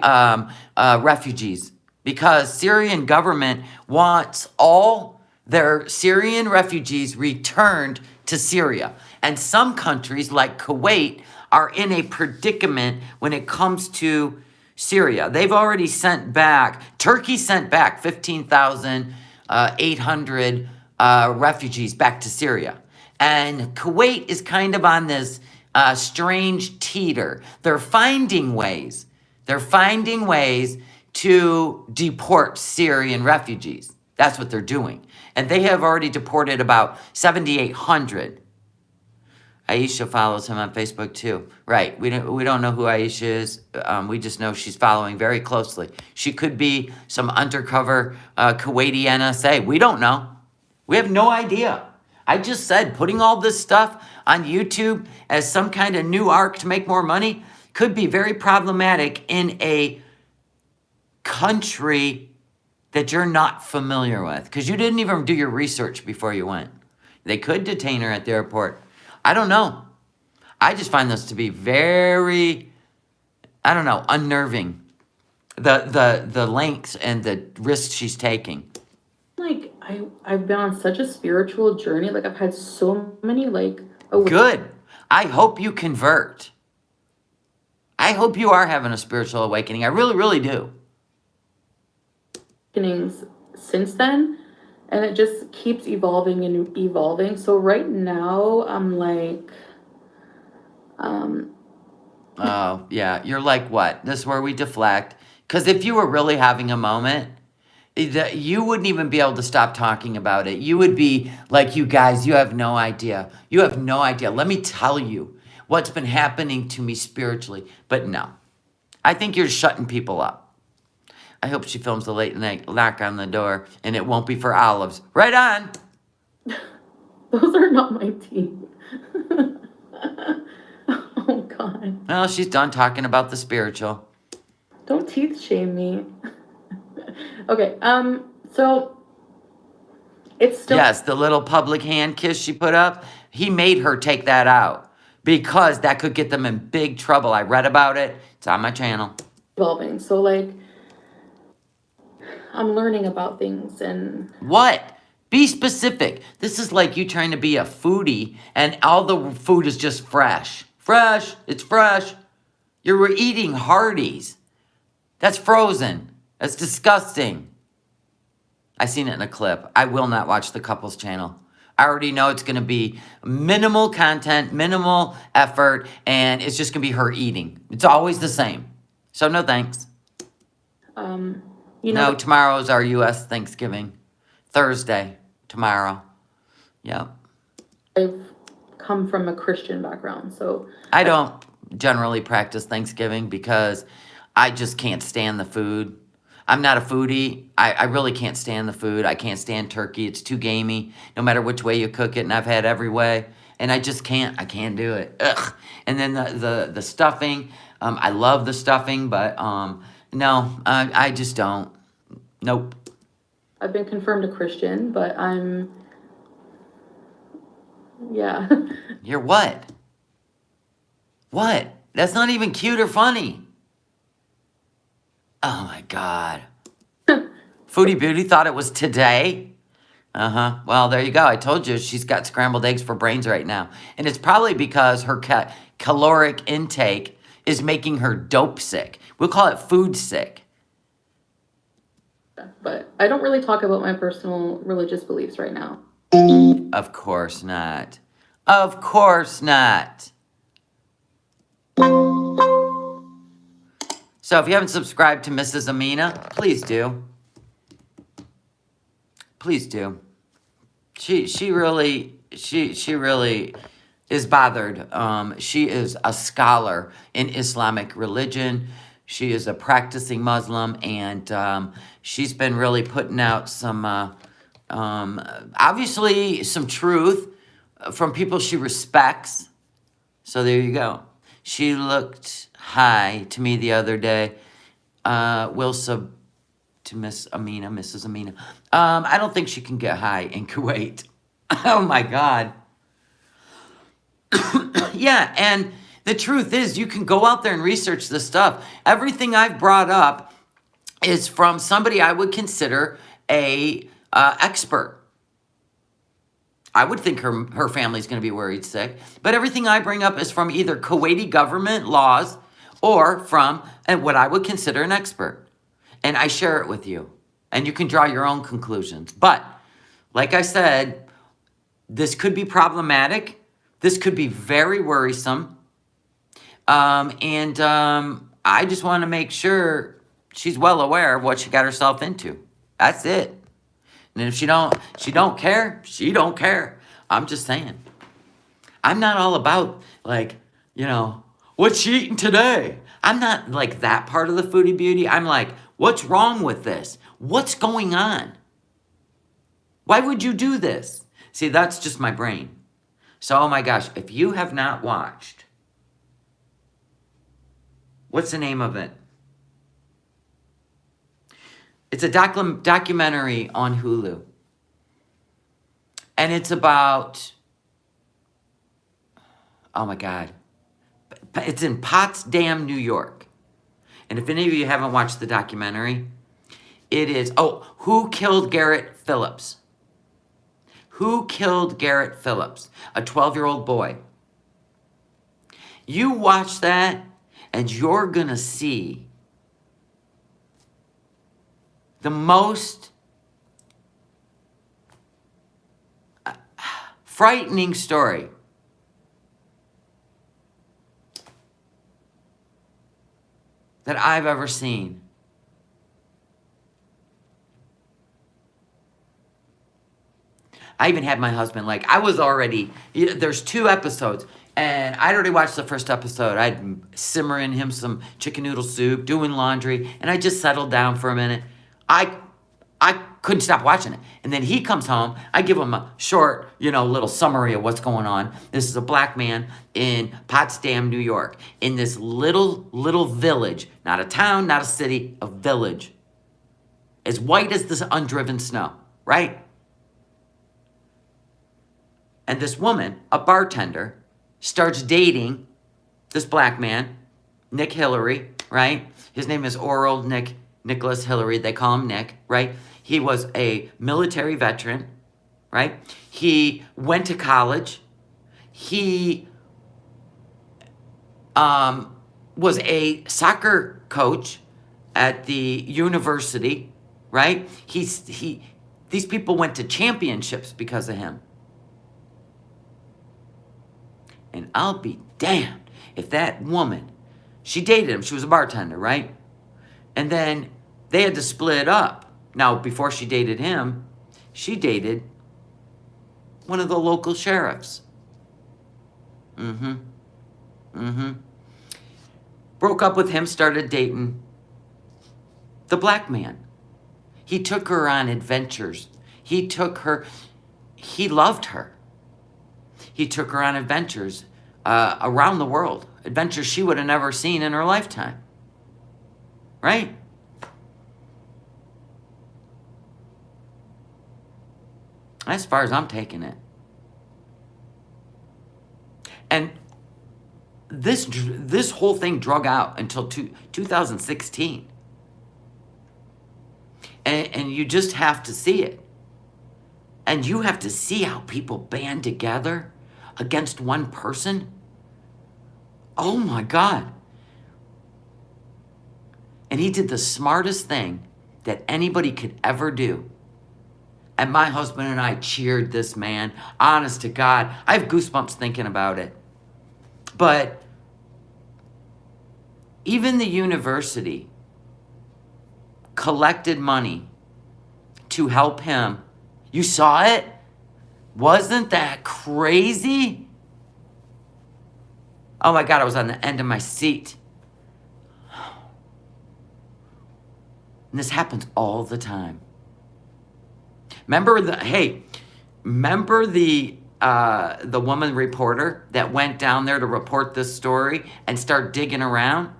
refugees, because Syrian government wants all their Syrian refugees returned to Syria. And some countries like Kuwait are in a predicament when it comes to Syria. They've already sent back, Turkey sent back 15,800 refugees back to Syria. And Kuwait is kind of on this strange teeter. They're finding ways to deport Syrian refugees. That's what they're doing. And they have already deported about 7,800. Aisha follows him on Facebook too. Right. We don't know who Aisha is. We just know she's following very closely. She could be some undercover Kuwaiti NSA. We don't know. We have no idea. I just said putting all this stuff on YouTube as some kind of new arc to make more money could be very problematic in a country that you're not familiar with, because you didn't even do your research before you went. They could detain her at the airport. I don't know. I just find this to be very, I don't know, unnerving. The lengths and the risks she's taking. Like, I've been on such a spiritual journey. Like, I've had so many, like... Good. I hope you convert. I hope you are having a spiritual awakening. I really, really do. Awakenings since then, and it just keeps evolving and evolving. So right now, I'm like... Oh, yeah. You're like, what? This is where we deflect. Because if you were really having a moment... you wouldn't even be able to stop talking about it. You would be like, you guys, you have no idea. You have no idea. Let me tell you what's been happening to me spiritually. But no, I think you're shutting people up. I hope she films the late night knock on the door and it won't be for olives. Right on. Those are not my teeth. Oh, God. Well, she's done talking about the spiritual. Don't teeth shame me. Okay, so it's still... Yes, the little public hand kiss she put up, he made her take that out because that could get them in big trouble. I read about it. It's on my channel. Evolving. So, like, I'm learning about things and... What? Be specific. This is like you trying to be a foodie and all the food is just fresh. Fresh. It's fresh. You're eating Hardee's. That's frozen. That's disgusting. I seen it in a clip. I will not watch the couple's channel. I already know it's going to be minimal content, minimal effort, and it's just going to be her eating. It's always the same. So no thanks. No, tomorrow's our U.S. Thanksgiving. Thursday, tomorrow. Yep. I've come from a Christian background, so... I don't generally practice Thanksgiving because I just can't stand the food. I'm not a foodie. I really can't stand the food. I can't stand turkey. It's too gamey, no matter which way you cook it, and I've had every way, and I just can't. I can't do it. Ugh. And then the stuffing. I love the stuffing, but no, I just don't. Nope. I've been confirmed a Christian, but yeah. You're what? What? That's not even cute or funny. Oh my God. Foodie Beauty thought it was today. Well, there you go. I told you she's got scrambled eggs for brains right now. And it's probably because her caloric intake is making her dope sick. We'll call it food sick. But I don't really talk about my personal religious beliefs right now. Of course not. Of course not. So if you haven't subscribed to Mrs. Amina, please do. Please do. She really is bothered. She is a scholar in Islamic religion. She is a practicing Muslim, and she's been really putting out some, obviously, some truth from people she respects. So there you go. She looked high to me the other day. Will sub to Miss Amina, Mrs. Amina. I don't think she can get high in Kuwait. Oh my God. Yeah, and the truth is, you can go out there and research this stuff. Everything I've brought up is from somebody I would consider a expert. I would think her family's going to be worried sick. But everything I bring up is from either Kuwaiti government laws or from what I would consider an expert. And I share it with you. And you can draw your own conclusions. But, like I said, this could be problematic. This could be very worrisome. I just want to make sure she's well aware of what she got herself into. That's it. And if she don't care, she don't care. I'm just saying. I'm not all about, like, what's she eating today? I'm not like that part of the Foodie Beauty. I'm like, what's wrong with this? What's going on? Why would you do this? See, that's just my brain. So, oh my gosh, if you have not watched, what's the name of it? It's a documentary on Hulu. And it's about, oh my God. It's in Potsdam, New York. And if any of you haven't watched the documentary, it is, Who Killed Garrett Phillips? Who Killed Garrett Phillips? A 12-year-old boy. You watch that, and you're going to see the most frightening story that I've ever seen. I even had my husband, I was already, there's 2 episodes, and I'd already watched the first episode. I'd simmering him some chicken noodle soup, doing laundry, and I just settled down for a minute. I couldn't stop watching it. And then he comes home. I give him a short, little summary of what's going on. This is a black man in Potsdam, New York, in this little village, not a town, not a city, a village, as white as this undriven snow, right? And this woman, a bartender, starts dating this black man, Nick Hillary, right? His name is Oral Nicholas Hillary. They call him Nick, right? He was a military veteran, right? He went to college. He was a soccer coach at the university, right? These people went to championships because of him. And I'll be damned if that woman, she dated him. She was a bartender, right? And then they had to split up. Now, before she dated him, she dated one of the local sheriffs. broke up with him, started dating the black man. He took her on adventures. He loved her. He took her on adventures around the world, adventures she would have never seen in her lifetime. Right? As far as I'm taking it. And this whole thing drug out until 2016. And you just have to see it. And you have to see how people band together against one person. Oh my God. And he did the smartest thing that anybody could ever do. And my husband and I cheered this man. Honest to God, I have goosebumps thinking about it. But even the university collected money to help him. You saw it? Wasn't that crazy? Oh my God, I was on the end of my seat. And this happens all the time. Remember the woman reporter that went down there to report this story and start digging around?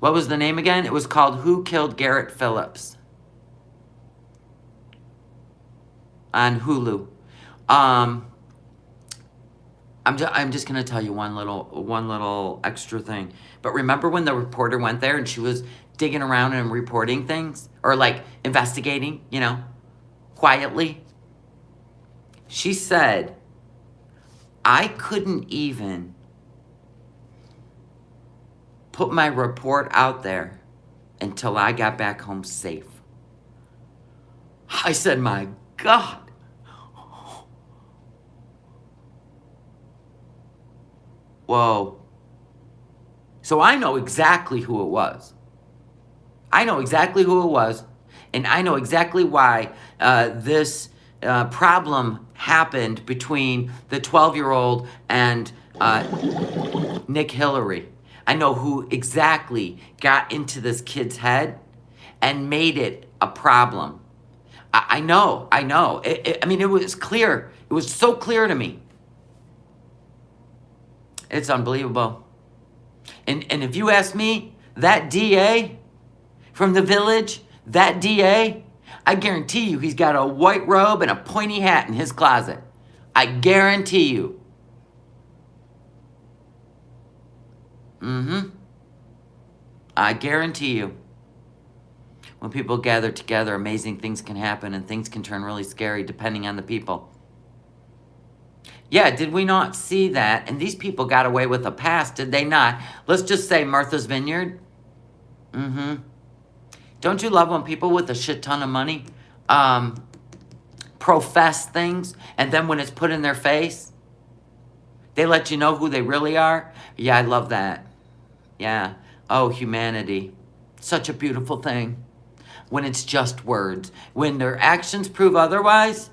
What was the name again? It was called Who Killed Garrett Phillips on Hulu. I'm just gonna tell you one little extra thing. But remember when the reporter went there and she was digging around and reporting things, or like investigating, quietly? She said, I couldn't even put my report out there until I got back home safe. I said, my God. Whoa. So I know exactly who it was. I know exactly who it was, and I know exactly why this problem happened between the 12-year-old and Nick Hillary. I know who exactly got into this kid's head and made it a problem. I know. It was clear. It was so clear to me. It's unbelievable. And if you ask me, that DA from the Village, that DA, I guarantee you he's got a white robe and a pointy hat in his closet. I guarantee you. I guarantee you. When people gather together, amazing things can happen and things can turn really scary depending on the people. Yeah, did we not see that? And these people got away with a pass, did they not? Let's just say Martha's Vineyard. Don't you love when people with a shit ton of money profess things, and then when it's put in their face, they let you know who they really are? Yeah, I love that. Yeah. Oh, humanity. Such a beautiful thing. When it's just words. When their actions prove otherwise,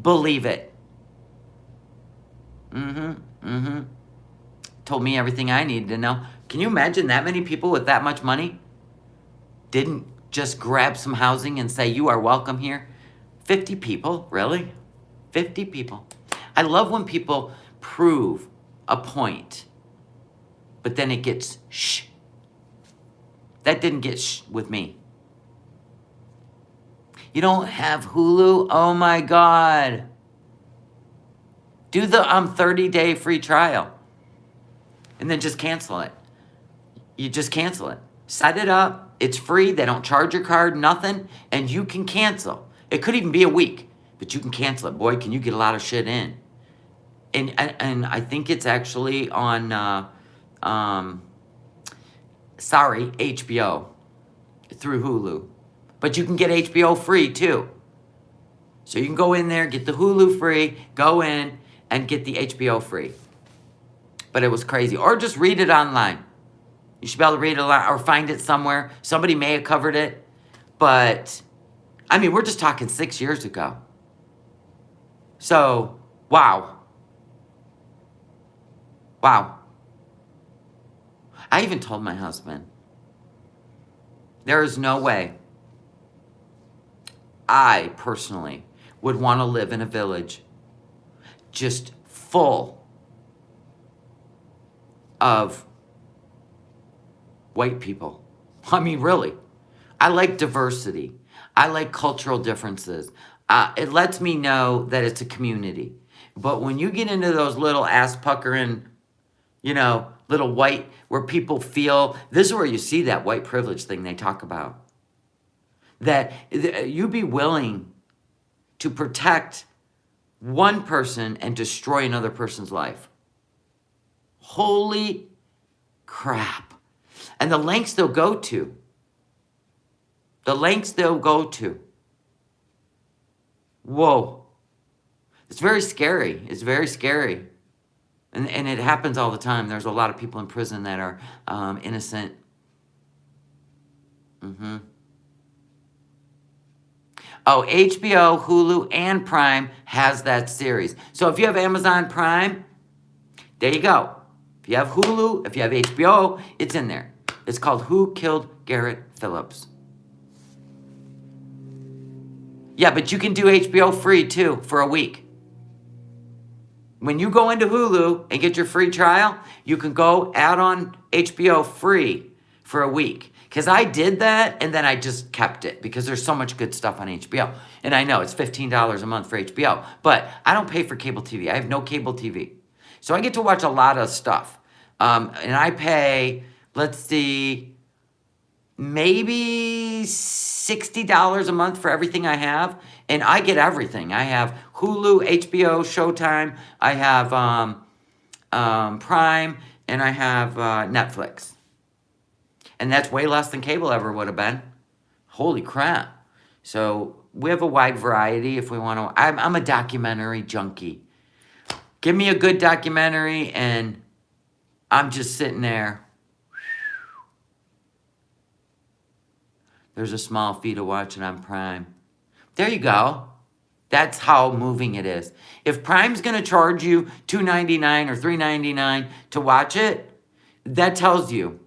believe it. Told me everything I needed to know. Can you imagine that many people with that much money didn't just grab some housing and say, you are welcome here? 50 people, really? 50 people. I love when people prove a point, but then it gets shh. That didn't get shh with me. You don't have Hulu? Oh my God. Do the 30-day free trial. And then just cancel it. You just cancel it. Set it up. It's free. They don't charge your card, nothing. And you can cancel. It could even be a week, but you can cancel it. Boy, can you get a lot of shit in. And I think it's actually on, HBO through Hulu. But you can get HBO free too. So you can go in there, get the Hulu free, go in and get the HBO free. But it was crazy. Or just read it online. You should be able to read it online or find it somewhere. Somebody may have covered it. But, we're just talking 6 years ago. So, Wow. Wow. I even told my husband, there is no way I personally would want to live in a village just full of white people. I mean, really. I like diversity. I like cultural differences. It lets me know that it's a community. But when you get into those little ass puckering, little white, where people feel, this is where you see that white privilege thing they talk about. That you be willing to protect one person and destroy another person's life. Holy crap. And the lengths they'll go to. The lengths they'll go to. Whoa. It's very scary. It's very scary. And it happens all the time. There's a lot of people in prison that are innocent. Oh, HBO, Hulu, and Prime has that series. So if you have Amazon Prime, there you go. If you have Hulu, if you have HBO, it's in there. It's called Who Killed Garrett Phillips. Yeah, but you can do HBO free too for a week. When you go into Hulu and get your free trial, you can go add on HBO free for a week. Because I did that and then I just kept it because there's so much good stuff on HBO. And I know it's $15 a month for HBO, but I don't pay for cable TV. I have no cable TV. So I get to watch a lot of stuff. And I pay, let's see, maybe $60 a month for everything I have. And I get everything. I have Hulu, HBO, Showtime. I have Prime. And I have Netflix. And that's way less than cable ever would have been. Holy crap. So we have a wide variety if we want to. I'm a documentary junkie. Give me a good documentary and I'm just sitting there. There's a small fee to watch it on Prime. There you go. That's how moving it is. If Prime's going to charge you $2.99 or $3.99 to watch it, that tells you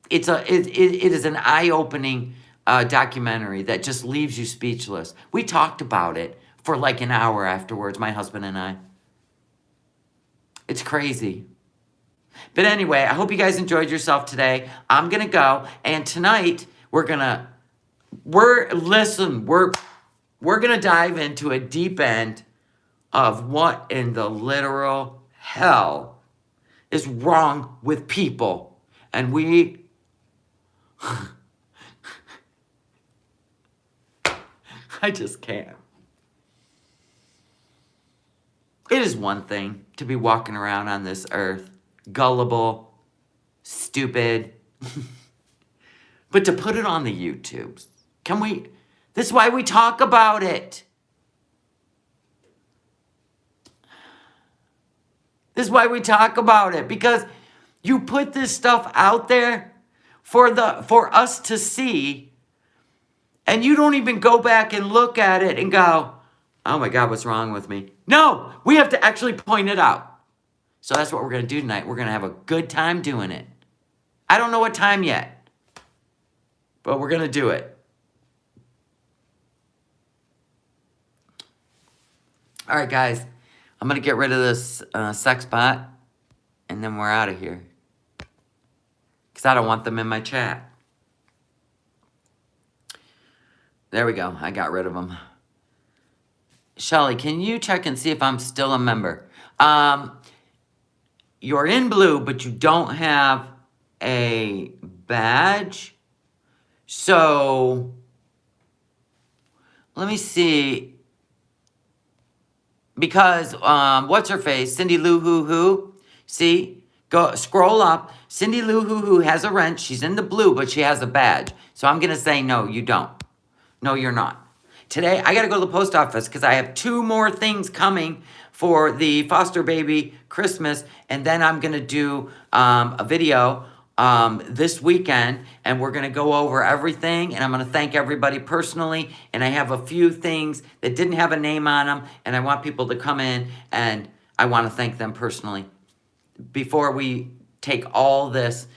it is an eye-opening documentary that just leaves you speechless. We talked about it for like an hour afterwards, my husband and I. It's crazy. But anyway, I hope you guys enjoyed yourself today. I'm going to go. And tonight, we're going to dive into a deep end of what in the literal hell is wrong with people. And we... I just can't. It is one thing to be walking around on this earth, gullible, stupid, but to put it on the YouTubes, this is why we talk about it. This is why we talk about it, because you put this stuff out there for us to see, and you don't even go back and look at it and go, oh my God, what's wrong with me? No, we have to actually point it out. So that's what we're going to do tonight. We're going to have a good time doing it. I don't know what time yet, but we're going to do it. All right, guys, I'm going to get rid of this sex bot, and then we're out of here. Because I don't want them in my chat. There we go. I got rid of them. Shelly, can you check and see if I'm still a member? You're in blue, but you don't have a badge. So, let me see. Because, what's her face? Cindy Lou Hoo Hoo. See? Go scroll up. Cindy Lou Hoo Hoo has a wrench. She's in the blue, but she has a badge. So I'm going to say, no, you don't. No, you're not. Today, I got to go to the post office because I have 2 more things coming for the foster baby Christmas. And then I'm going to do a video this weekend, and we're going to go over everything, and I'm going to thank everybody personally, and I have a few things that didn't have a name on them, and I want people to come in, and I want to thank them personally before we take all this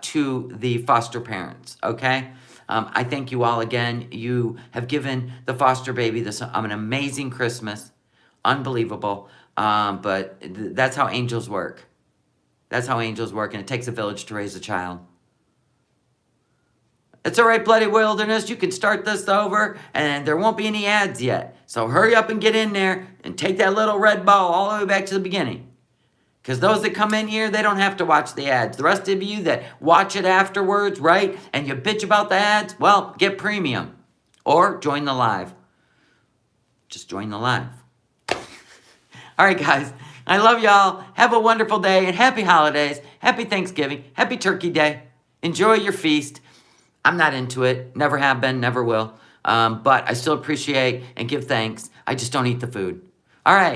to the foster parents, okay? I thank you all again. You have given the foster baby this an amazing Christmas. Unbelievable. But that's how angels work. That's how angels work, and it takes a village to raise a child. It's all right, Bloody Wilderness. You can start this over, and there won't be any ads yet. So hurry up and get in there and take that little red ball all the way back to the beginning. Because those that come in here, they don't have to watch the ads. The rest of you that watch it afterwards, right, and you bitch about the ads, well, get premium. Or join the live. Just join the live. All right, guys. I love y'all. Have a wonderful day and happy holidays. Happy Thanksgiving. Happy Turkey Day. Enjoy your feast. I'm not into it. Never have been, never will. But I still appreciate and give thanks. I just don't eat the food. All right.